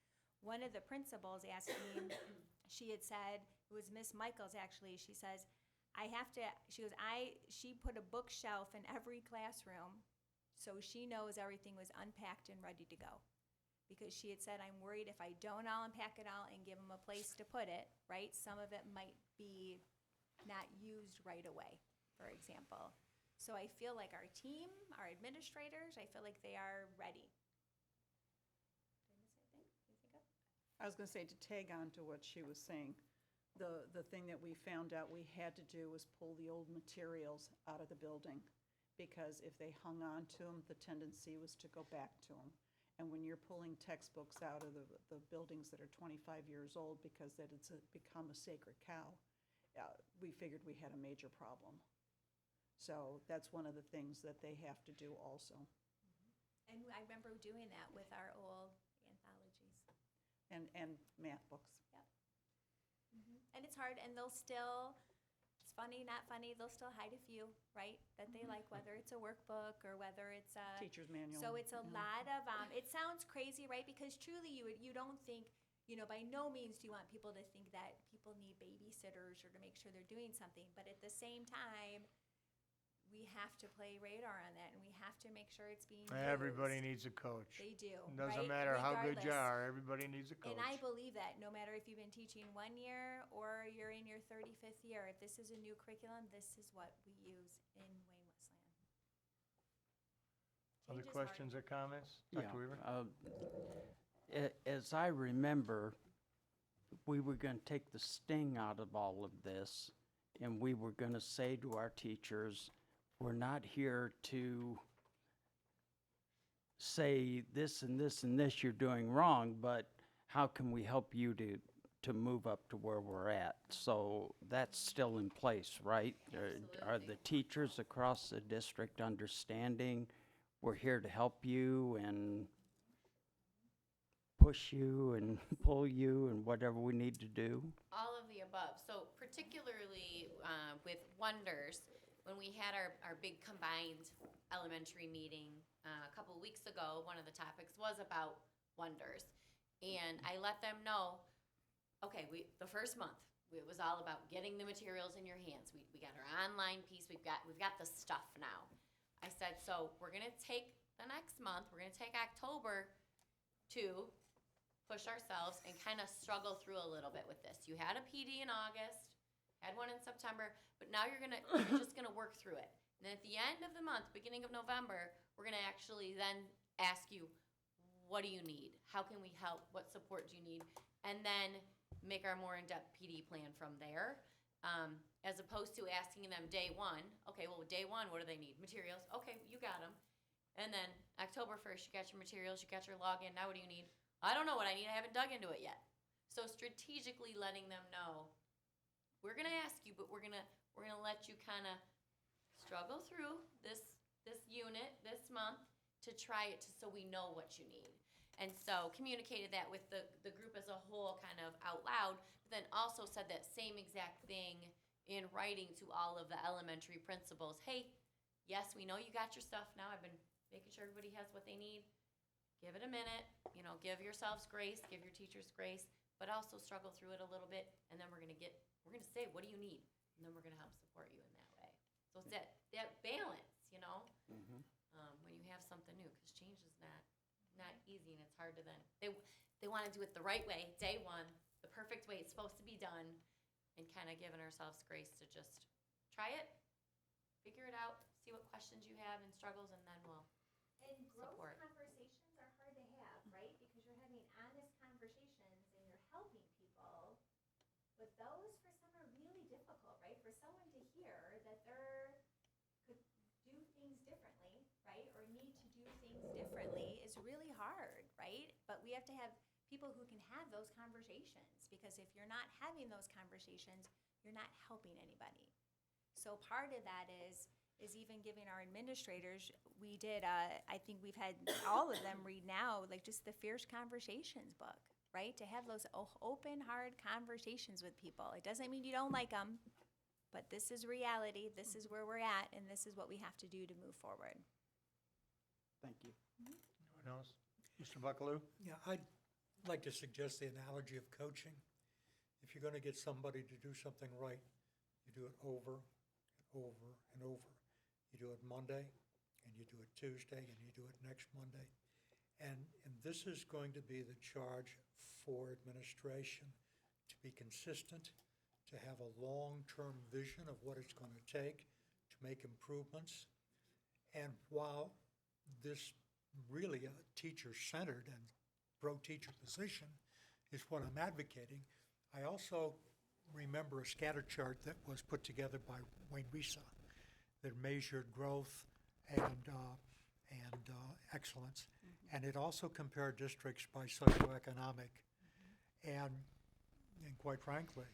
One of the principals asked me, she had said, it was Miss Michaels actually, she says, she put a bookshelf in every classroom so she knows everything was unpacked and ready to go. Because she had said, I'm worried if I don't all unpack it all and give them a place to put it, right? Some of it might be not used right away, for example. So I feel like our team, our administrators, I feel like they are ready. Did I miss anything? You think of? I was going to say, to tag on to what she was saying, the thing that we found out we had to do was pull the old materials out of the building, because if they hung on to them, the tendency was to go back to them. And when you're pulling textbooks out of the buildings that are 25 years old because that it's become a sacred cow, we figured we had a major problem. So that's one of the things that they have to do also. And I remember doing that with our old anthologies. And math books. And it's hard, and they'll still, it's funny, not funny, they'll still hide a few, right? That they like, whether it's a workbook or whether it's a. Teacher's manual. So it's a yeah. lot of, it sounds crazy, right? Because truly you don't think, by no means do you want people to think that people need babysitters or to make sure they're doing something. But at the same time, we have to play radar on that, and we have to make sure it's being used. Everybody needs a coach. They do, Doesn't right? matter how good you Regardless. are, everybody needs a coach. And I believe that no matter if you've been teaching 1 year or you're in your 35th year, if this is a new curriculum, this is what we use in Wayne Westland. Other Change is hard. questions or comments? Dr. Weaver? As I remember, we were going to take the sting out of all of this, and we were going to say to our teachers, we're not here to say this and this and this you're doing wrong, but how can we help you to move up to where we're at? So that's still in place, right? Are the teachers across the district understanding we're here to help you and push you and pull you and whatever we need to do? All of the above. So particularly with Wonders, when we had our big combined elementary meeting a couple of weeks ago, one of the topics was about Wonders. And I let them know, okay, the first month, it was all about getting the materials in your hands. We got our online piece, we've got the stuff now. I said, so we're gonna take the next month, we're gonna take October to push ourselves and kind of struggle through a little bit with this. You had a PD in August, had one in September, but now you're just gonna work through it. And then at the end of the month, beginning of November, we're gonna actually then ask you, what do you need? How can we help? What support do you need? And then make our more in-depth PD plan from there. As opposed to asking them day one, okay, well, day one, what do they need? Materials, okay, you got them. And then October 1st, you got your materials, you got your login, now what do you need? I don't know what I need, I haven't dug into it yet. So strategically letting them know, we're gonna ask you, but we're gonna let you kind of struggle through this unit this month to try it so we know what you need. And so communicated that with the group as a whole kind of out loud, but then also said that same exact thing in writing to all of the elementary principals. Hey, yes, we know you got your stuff now. I've been making sure everybody has what they need. Give it a minute, give yourselves grace, give your teachers grace, but also struggle through it a little bit, and then we're gonna say, what do you need? And then we're gonna help support you in that way. So it's that balance, when you have something new, because change is not easy, and it's hard to then, they wanna do it the right way, day one, the perfect way it's supposed to be done, and kind of giving ourselves grace to just try it, figure it out, see what questions you have and struggles, and then we'll And growth support. conversations are hard to have, right? Because you're having honest conversations and you're helping people. But those for some are really difficult, right? For someone to hear that they're could do things differently, right? Or need to do things Differently is really hard, right? But we have to have people who can have those conversations, because if you're not having those conversations, you're not helping anybody. So part of that is even giving our administrators, we did, I think we've had all of them read now, like just the Fierce Conversations book, right? To have those open, hard conversations with people. It doesn't mean you don't like them, but this is reality, this is where we're at, and this is what we have to do to move forward. Thank you. Anyone else? Mr. Buckaloo? Yeah, I'd like to suggest the analogy of coaching. If you're gonna get somebody to do something right, you do it over and over and over. You do it Monday, and you do it Tuesday, and you do it next Monday. And this is going to be the charge for administration, to be consistent, to have a long-term vision of what it's gonna take to make improvements. And while this really a teacher-centered and pro-teacher position is what I'm advocating, I also remember a scatter chart that was put together by Wayne Risa that measured growth and excellence. And it also compared districts by socioeconomic. And quite frankly,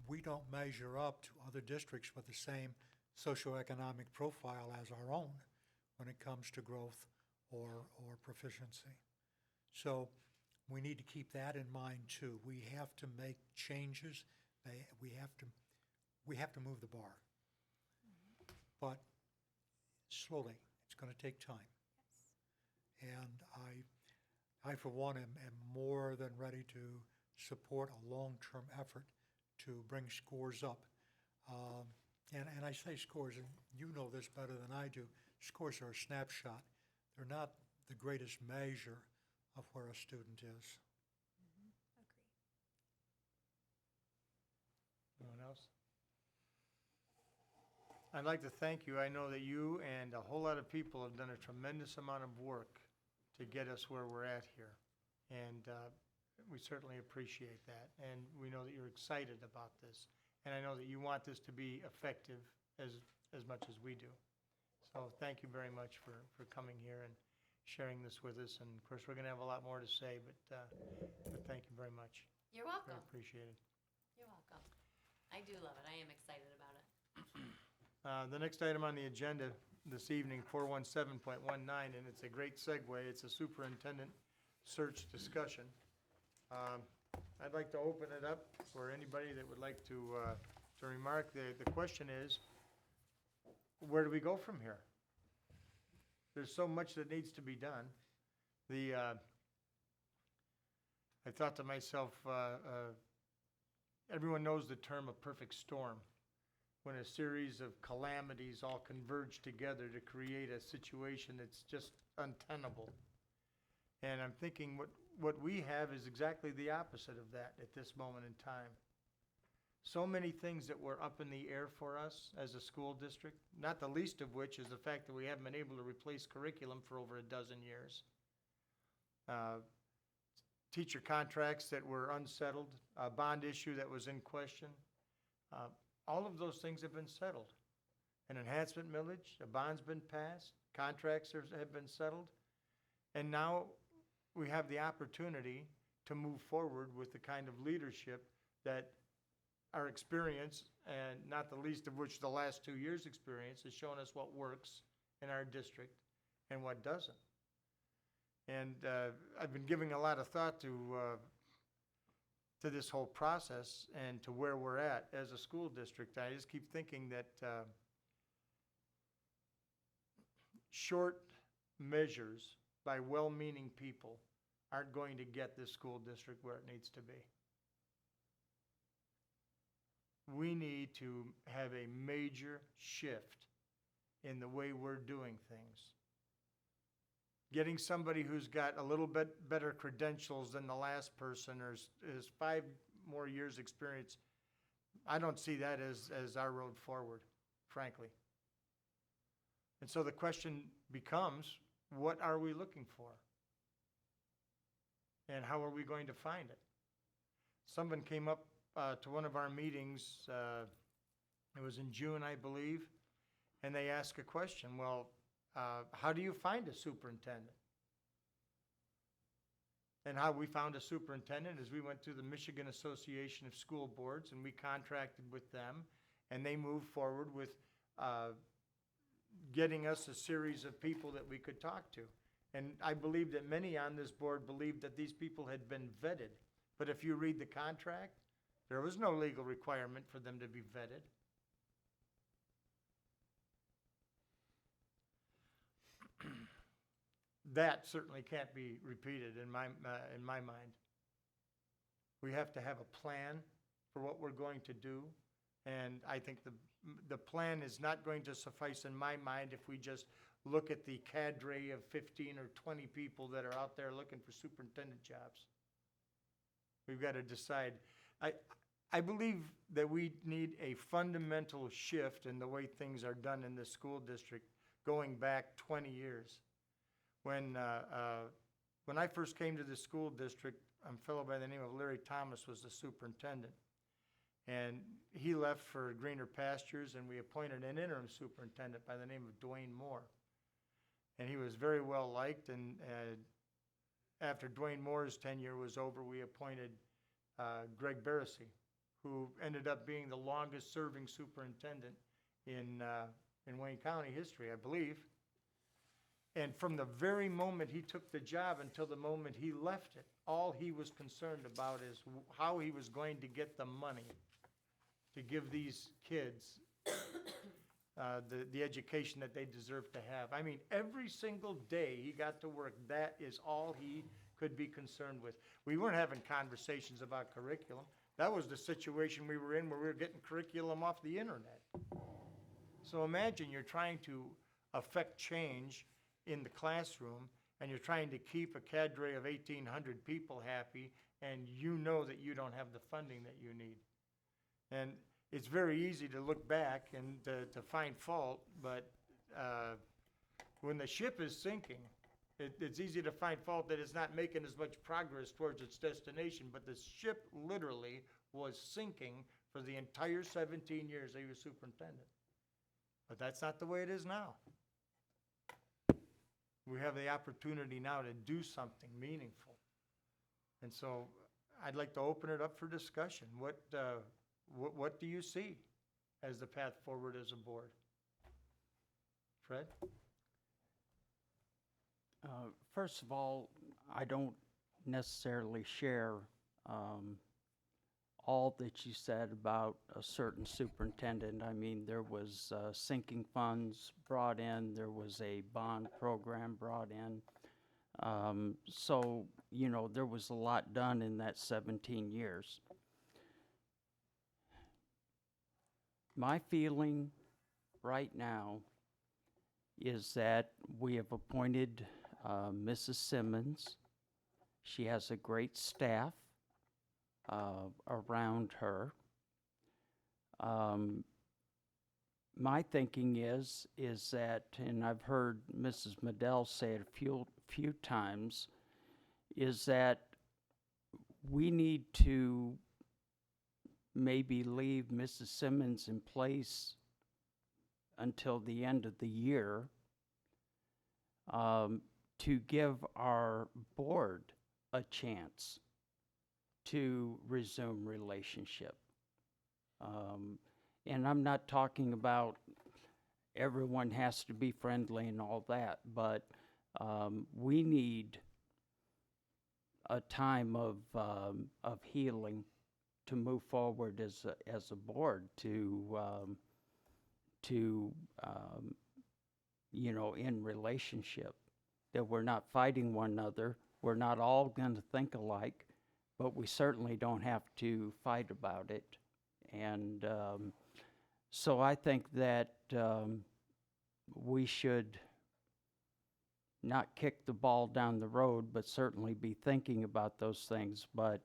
we don't measure up to other districts with the same socioeconomic profile as our own when it comes to growth or proficiency. So we need to keep that in mind too. We have to make changes. We have to move the bar. But slowly, it's going to take time. And I for one, am more than ready to support a long-term effort to bring scores up. And I say scores, and you know this better than I do. Scores are a snapshot. They're not the greatest measure of where a student is. Agree. Anyone else? I'd like to thank you. I know that you and a whole lot of people have done a tremendous amount of work to get us where we're at here. And we certainly appreciate that. And we know that you're excited about this. And I know that you want this to be effective as much as we do. So thank you very much for coming here and sharing this with us. And of course, we're going to have a lot more to say, but thank you very much. You're Very welcome. appreciated. You're welcome. I do love it. I am excited about it. The next item on the agenda this evening, 417.19, and it's a great segue. It's a superintendent search discussion. I'd like to open it up for anybody that would like to remark. The question is, where do we go from here? There's so much that needs to be done. I thought to myself, everyone knows the term a perfect storm, when a series of calamities all converge together to create a situation that's just untenable. And I'm thinking what we have is exactly the opposite of that at this moment in time. So many things that were up in the air for us as a school district, not the least of which is the fact that we haven't been able to replace curriculum for over a dozen years. Teacher contracts that were unsettled, a bond issue that was in question. All of those things have been settled. An enhancement millage, a bond's been passed, contracts have been settled. And now we have the opportunity to move forward with the kind of leadership that our experience, and not the least of which the last 2 years' experience, has shown us what works in our district and what doesn't. And I've been giving a lot of thought to this whole process and to where we're at as a school district. I just keep thinking that short measures by well-meaning people aren't going to get this school district where it needs to be. We need to have a major shift in the way we're doing things. Getting somebody who's got a little bit better credentials than the last person or is 5 more years' experience, I don't see that as our road forward, frankly. And so the question becomes, what are we looking for? And how are we going to find it? Someone came up to one of our meetings, it was in June, I believe, and they asked a question, well, how do you find a superintendent? And how we found a superintendent is we went through the Michigan Association of School Boards and we contracted with them, and they moved forward with getting us a series of people that we could talk to. And I believe that many on this board believed that these people had been vetted. But if you read the contract, there was no legal requirement for them to be vetted. That certainly can't be repeated in my mind. We have to have a plan for what we're going to do, and I think the plan is not going to suffice in my mind if we just look at the cadre of 15 or 20 people that are out there looking for superintendent jobs. We've got to decide. I believe that we need a fundamental shift in the way things are done in the school district going back 20 years. When I first came to the school district, a fellow by the name of Larry Thomas was the superintendent. And he left for greener pastures, and we appointed an interim superintendent by the name of Dwayne Moore. And he was very well liked, and after Dwayne Moore's tenure was over, we appointed Greg Barrissey, who ended up being the longest serving superintendent in Wayne County history, I believe. And from the very moment he took the job until the moment he left it, all he was concerned about is how he was going to get the money to give these kids the education that they deserve to have. I mean, every single day he got to work, that is all he could be concerned with. We weren't having conversations about curriculum. That was the situation we were in where we were getting curriculum off the internet. So imagine you're trying to affect change in the classroom, and you're trying to keep a cadre of 1,800 people happy, and you know that you don't have the funding that you need. And it's very easy to look back and to find fault, but when the ship is sinking, it's easy to find fault that it's not making as much progress towards its destination, but the ship literally was sinking for the entire 17 years he was superintendent. But that's not the way it is now. We have the opportunity now to do something meaningful. And so I'd like to open it up for discussion. What do you see as the path forward as a board? Fred? First of all, I don't necessarily share all that you said about a certain superintendent. I mean, there was sinking funds brought in, there was a bond program brought in. So, you know, there was a lot done in that 17 years. My feeling right now is that we have appointed Mrs. Simmons. She has a great staff around her. My thinking is that, and I've heard Mrs. Medell say it a few times, is that we need to maybe leave Mrs. Simmons in place until the end of the year to give our board a chance to resume relationship. And I'm not talking about everyone has to be friendly and all that, but we need a time of healing to move forward as a board to in relationship, that we're not fighting one another. We're not all going to think alike, but we certainly don't have to fight about it. And so I think that we should not kick the ball down the road, but certainly be thinking about those things, but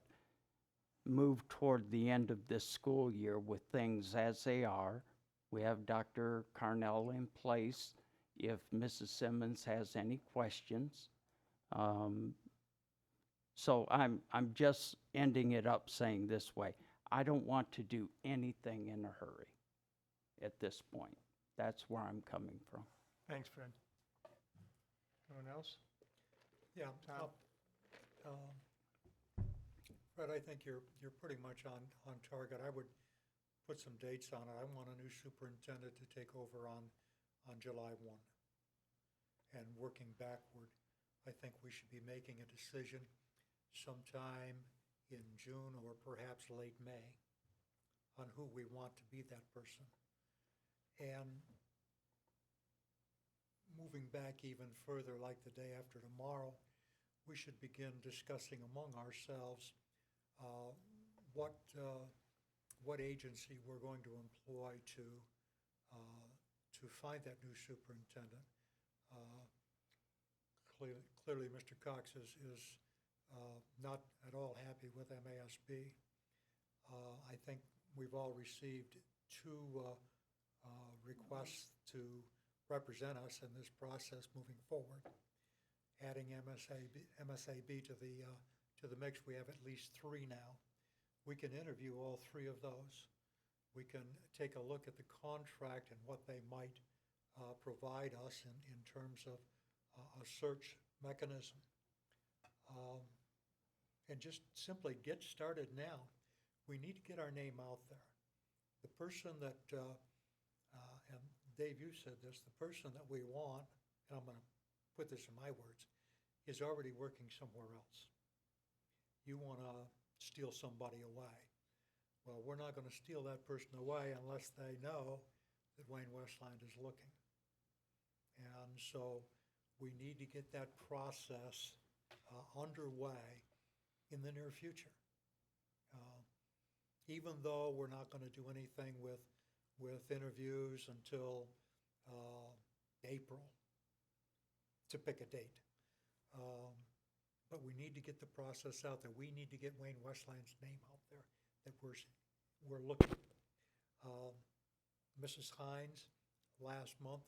move toward the end of this school year with things as they are. We have Dr. Carnell in place if Mrs. Simmons has any questions. So I'm just ending it up saying this way. I don't want to do anything in a hurry at this point. That's where I'm coming from. Thanks, Fred. Anyone else? Yeah, Tom? Fred, I think you're pretty much on target. I would put some dates on it. I want a new superintendent to take over on July 1. And working backward, I think we should be making a decision sometime in June or perhaps late May on who we want to be that person. And moving back even further, like the day after tomorrow, we should begin discussing among ourselves what agency we're going to employ to find that new superintendent. Clearly, Mr. Cox is not at all happy with MASB. I think we've all received two requests to represent us in this process moving forward. Adding MSAB to the mix, we have at least 3 now. We can interview all 3 of those. We can take a look at the contract and what they might provide us in terms of a search mechanism. And just simply get started now. We need to get our name out there. The person that, and Dave, you said this, the person that we want, and I'm going to put this in my words, is already working somewhere else. You want to steal somebody away. Well, we're not going to steal that person away unless they know that Wayne Westland is looking. And so we need to get that process underway in the near future. Even though we're not going to do anything with interviews until April, to pick a date. But we need to get the process out there. We need to get Wayne Westland's name out there that we're looking. Mrs. Hines last month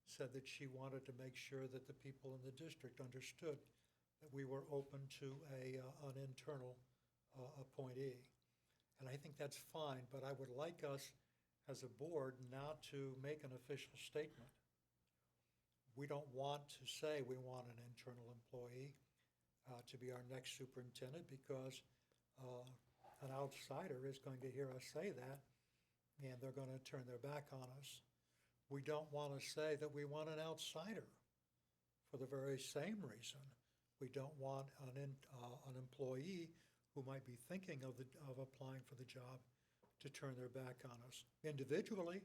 said that she wanted to make sure that the people in the district understood that we were open to an internal appointee. And I think that's fine, but I would like us as a board not to make an official statement. We don't want to say we want an internal employee to be our next superintendent, because an outsider is going to hear us say that, and they're going to turn their back on us. We don't want to say that we want an outsider for the very same reason. We don't want an employee who might be thinking of applying for the job to turn their back on us. Individually,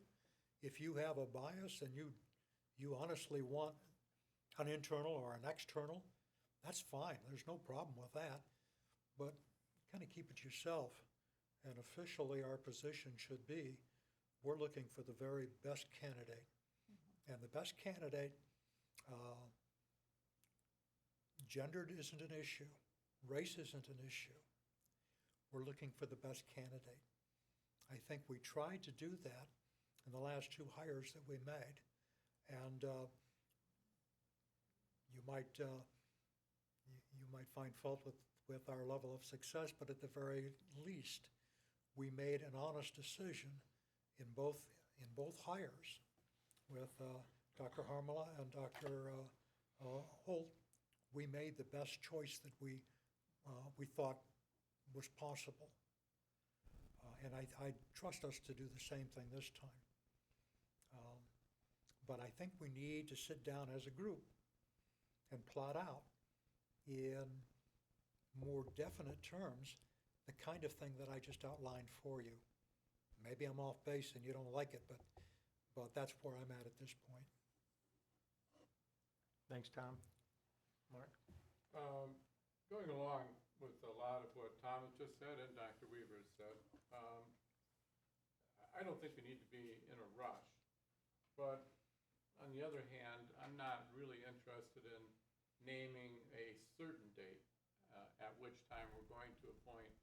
if you have a bias and you honestly want an internal or an external, that's fine. There's no problem with that. But kind of keep it yourself. And officially, our position should be, we're looking for the very best candidate. And the best candidate, gendered isn't an issue. Race isn't an issue. We're looking for the best candidate. I think we tried to do that in the last 2 hires that we made. And you might find fault with our level of success, but at the very least, we made an honest decision in both hires with Dr. Harmala and Dr. Holt. We made the best choice that we thought was possible. And I trust us to do the same thing this time. But I think we need to sit down as a group and plot out in more definite terms the kind of thing that I just outlined for you. Maybe I'm off base and you don't like it, but that's where I'm at this point. Thanks, Tom. Mark? Going along with a lot of what Thomas just said and Dr. Weaver said, I don't think we need to be in a rush. But on the other hand, I'm not really interested in naming a certain date at which time we're going to appoint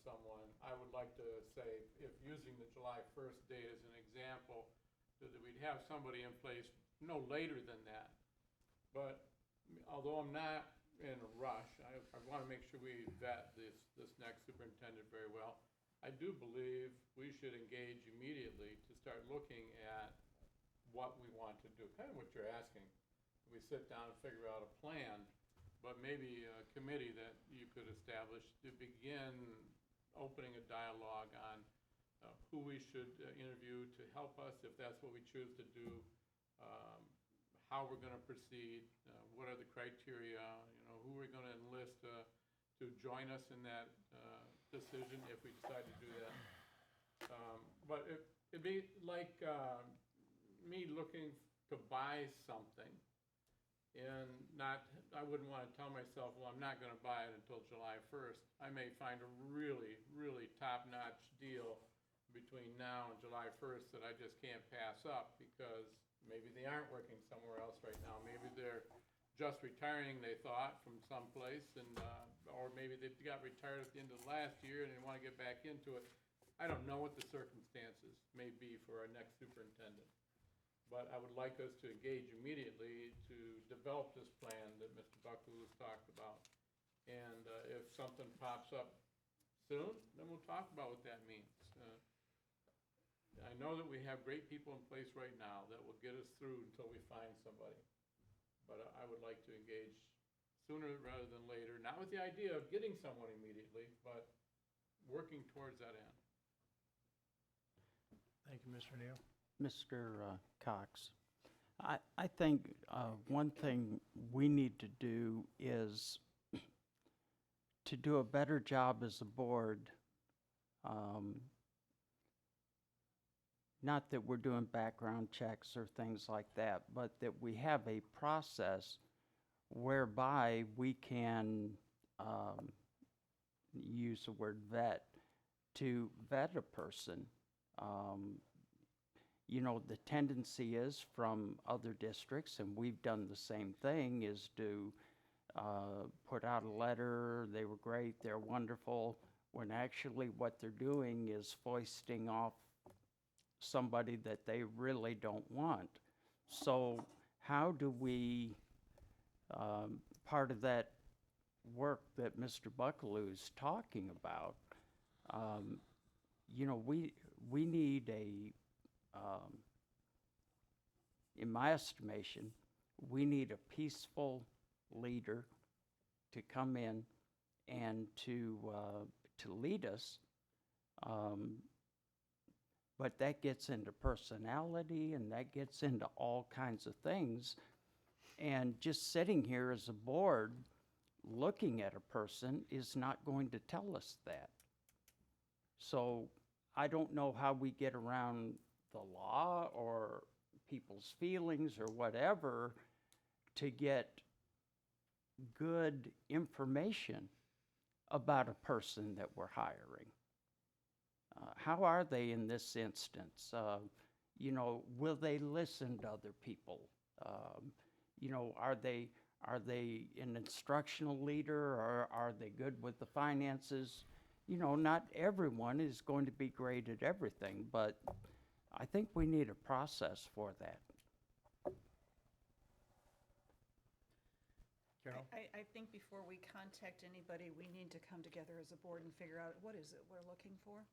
someone. I would like to say, if using the July 1st date as an example, that we'd have somebody in place no later than that. But although I'm not in a rush, I want to make sure we vet this next superintendent very well. I do believe we should engage immediately to start looking at what we want to do, kind of what you're asking. We sit down and figure out a plan, but maybe a committee that you could establish to begin opening a dialogue on who we should interview to help us if that's what we choose to do, how we're going to proceed, what are the criteria, who we're going to enlist to join us in that decision if we decide to do that. But it'd be like me looking to buy something and I wouldn't want to tell myself, well, I'm not going to buy it until July 1st. I may find a really, really top-notch deal between now and July 1st that I just can't pass up because maybe they aren't working somewhere else right now. Maybe they're just retiring, they thought, from someplace, and or maybe they got retired at the end of last year and they want to get back into it. I don't know what the circumstances may be for our next superintendent. But I would like us to engage immediately to develop this plan that Mr. Buckley has talked about. And if something pops up soon, then we'll talk about what that means. I know that we have great people in place right now that will get us through until we find somebody. But I would like to engage sooner rather than later, not with the idea of getting someone immediately, but working towards that end. Thank you, Mr. Neal. Mr. Cox, I think one thing we need to do is to do a better job as a board. Not that we're doing background checks or things like that, but that we have a process whereby we can use the word vet, to vet a person. The tendency is from other districts, and we've done the same thing, is to put out a letter, they were great, they're wonderful, when actually what they're doing is foisting off somebody that they really don't want. So how do we, part of that work that Mr. Buckaloo is talking about, we need in my estimation, we need a peaceful leader to come in and to lead us. But that gets into personality and that gets into all kinds of things. And just sitting here as a board looking at a person is not going to tell us that. So I don't know how we get around the law or people's feelings or whatever to get good information about a person that we're hiring. How are they in this instance? Will they listen to other people? Are they an instructional leader, or are they good with the finances? Not everyone is going to be great at everything, but I think we need a process for that. Carol? I think before we contact anybody, we need to come together as a board and figure out what is it we're looking for.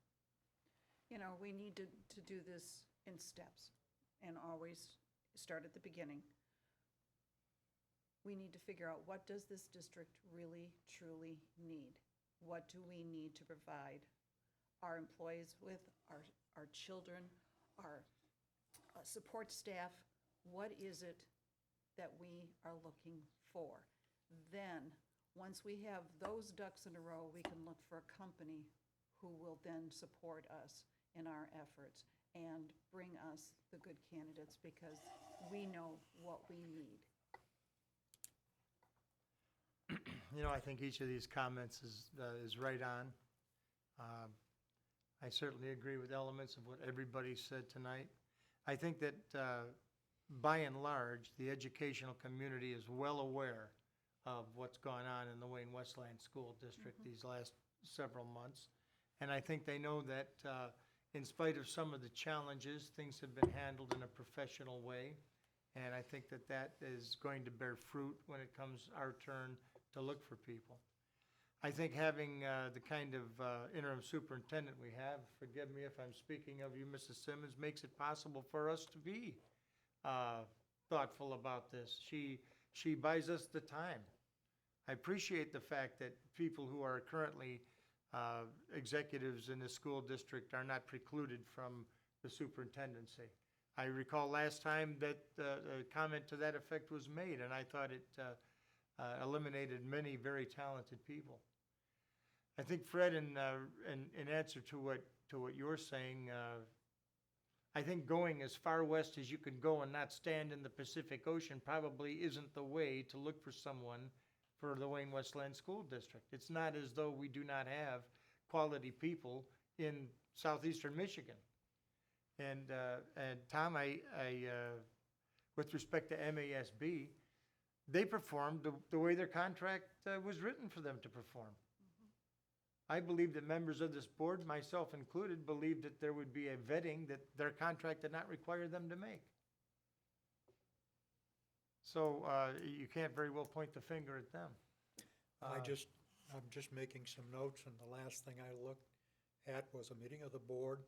We need to do this in steps and always start at the beginning. We need to figure out, what does this district really, truly need? What do we need to provide our employees with, our children, our support staff? What is it that we are looking for? Then, once we have those ducks in a row, we can look for a company who will then support us in our efforts and bring us the good candidates, because we know what we need. I think each of these comments is right on. I certainly agree with elements of what everybody said tonight. I think that, by and large, the educational community is well aware of what's gone on in the Wayne Westland School District these last several months. And I think they know that, in spite of some of the challenges, things have been handled in a professional way. And I think that that is going to bear fruit when it comes our turn to look for people. I think having the kind of interim superintendent we have, forgive me if I'm speaking of you, Mrs. Simmons, makes it possible for us to be thoughtful about this. She buys us the time. I appreciate the fact that people who are currently executives in the school district are not precluded from the superintendency. I recall last time that a comment to that effect was made, and I thought it eliminated many very talented people. I think, Fred, in answer to what you're saying, I think going as far west as you can go and not stand in the Pacific Ocean probably isn't the way to look for someone for the Wayne Westland School District. It's not as though we do not have quality people in southeastern Michigan. And Tom, with respect to MASB, they performed the way their contract was written for them to perform. I believe that members of this board, myself included, believed that there would be a vetting that their contract did not require them to make. So you can't very well point the finger at them. I'm just making some notes, and the last thing I looked at was a meeting of the board,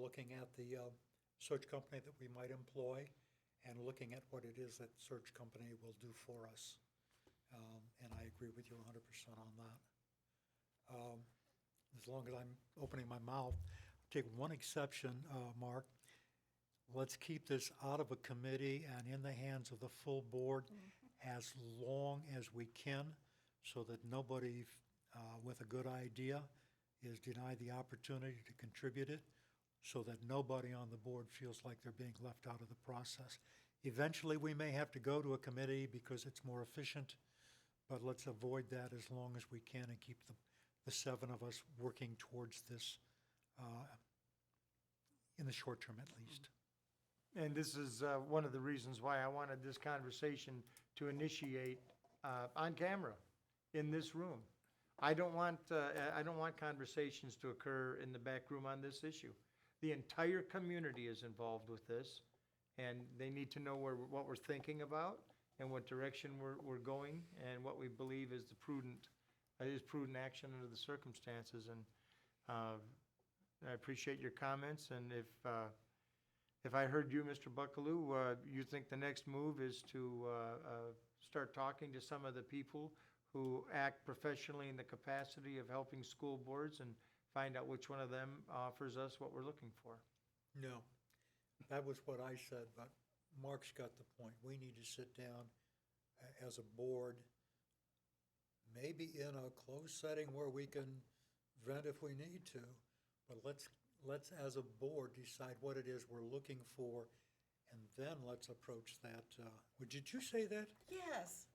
looking at the search company that we might employ, and looking at what it is that search company will do for us. And I agree with you 100% on that. As long as I'm opening my mouth, take one exception, Mark. Let's keep this out of a committee and in the hands of the full board as long as we can, so that nobody with a good idea is denied the opportunity to contribute it, so that nobody on the board feels like they're being left out of the process. Eventually, we may have to go to a committee because it's more efficient, but let's avoid that as long as we can and keep the seven of us working towards this in the short term at least. And this is one of the reasons why I wanted this conversation to initiate on camera in this room. I don't want conversations to occur in the back room on this issue. The entire community is involved with this, and they need to know what we're thinking about and what direction we're going, and what we believe is the prudent action under the circumstances. And I appreciate your comments, and if I heard you, Mr. Buckaloo, you think the next move is to start talking to some of the people who act professionally in the capacity of helping school boards and find out which one of them offers us what we're looking for. No, that was what I said, but Mark's got the point. We need to sit down as a board, maybe in a closed setting where we can vent if we need to, but let's as a board decide what it is we're looking for, and then let's approach that. Did you say that? Yes.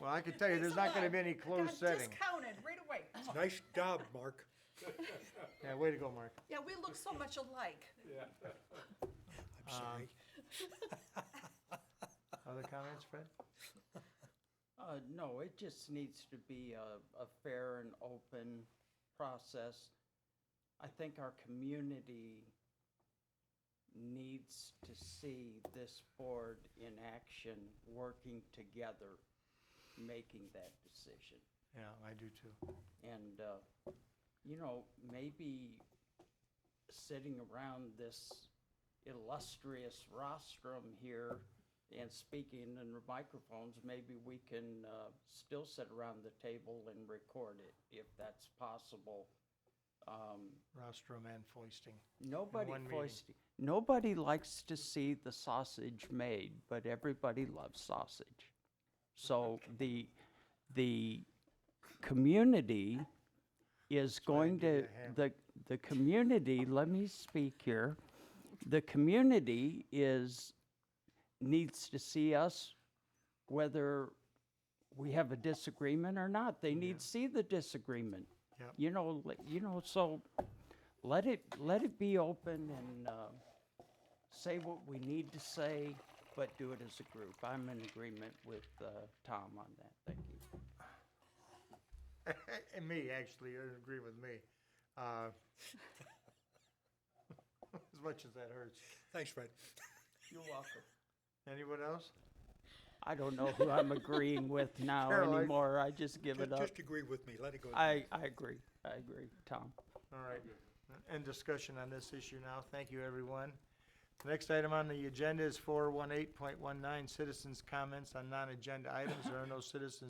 Well, I can tell you, there's not going to be any closed setting. Discounted right away. Nice job, Mark. Yeah, way to go, Mark. Yeah, we look so much alike. I'm sorry. Other comments, Fred? No, it just needs to be a fair and open process. I think our community needs to see this board in action, working together, making that decision. Yeah, I do too. And, maybe sitting around this illustrious rostrum here and speaking in the microphones, maybe we can still sit around the table and record it, if that's possible. Rostrum and foisting. Nobody one meeting. foisting. Nobody likes to see the sausage made, but everybody loves sausage. So the community is going to, the community, let me speak here. The community needs to see us, whether we have a disagreement or not. They need to see the disagreement. Yep. So let it be open and say what we need to say, but do it as a group. I'm in agreement with Tom on that. Thank you. And me, actually, you agree with me. As much as that hurts. Thanks, Fred. You're welcome. Anyone else? I don't know who I'm agreeing with now Carol, anymore. I just give it up. Just agree with me, let it go. I agree, Tom. All right. End discussion on this issue now. Thank you, everyone. The next item on the agenda is 418.19, citizens' comments on non-agenda items. There are no citizens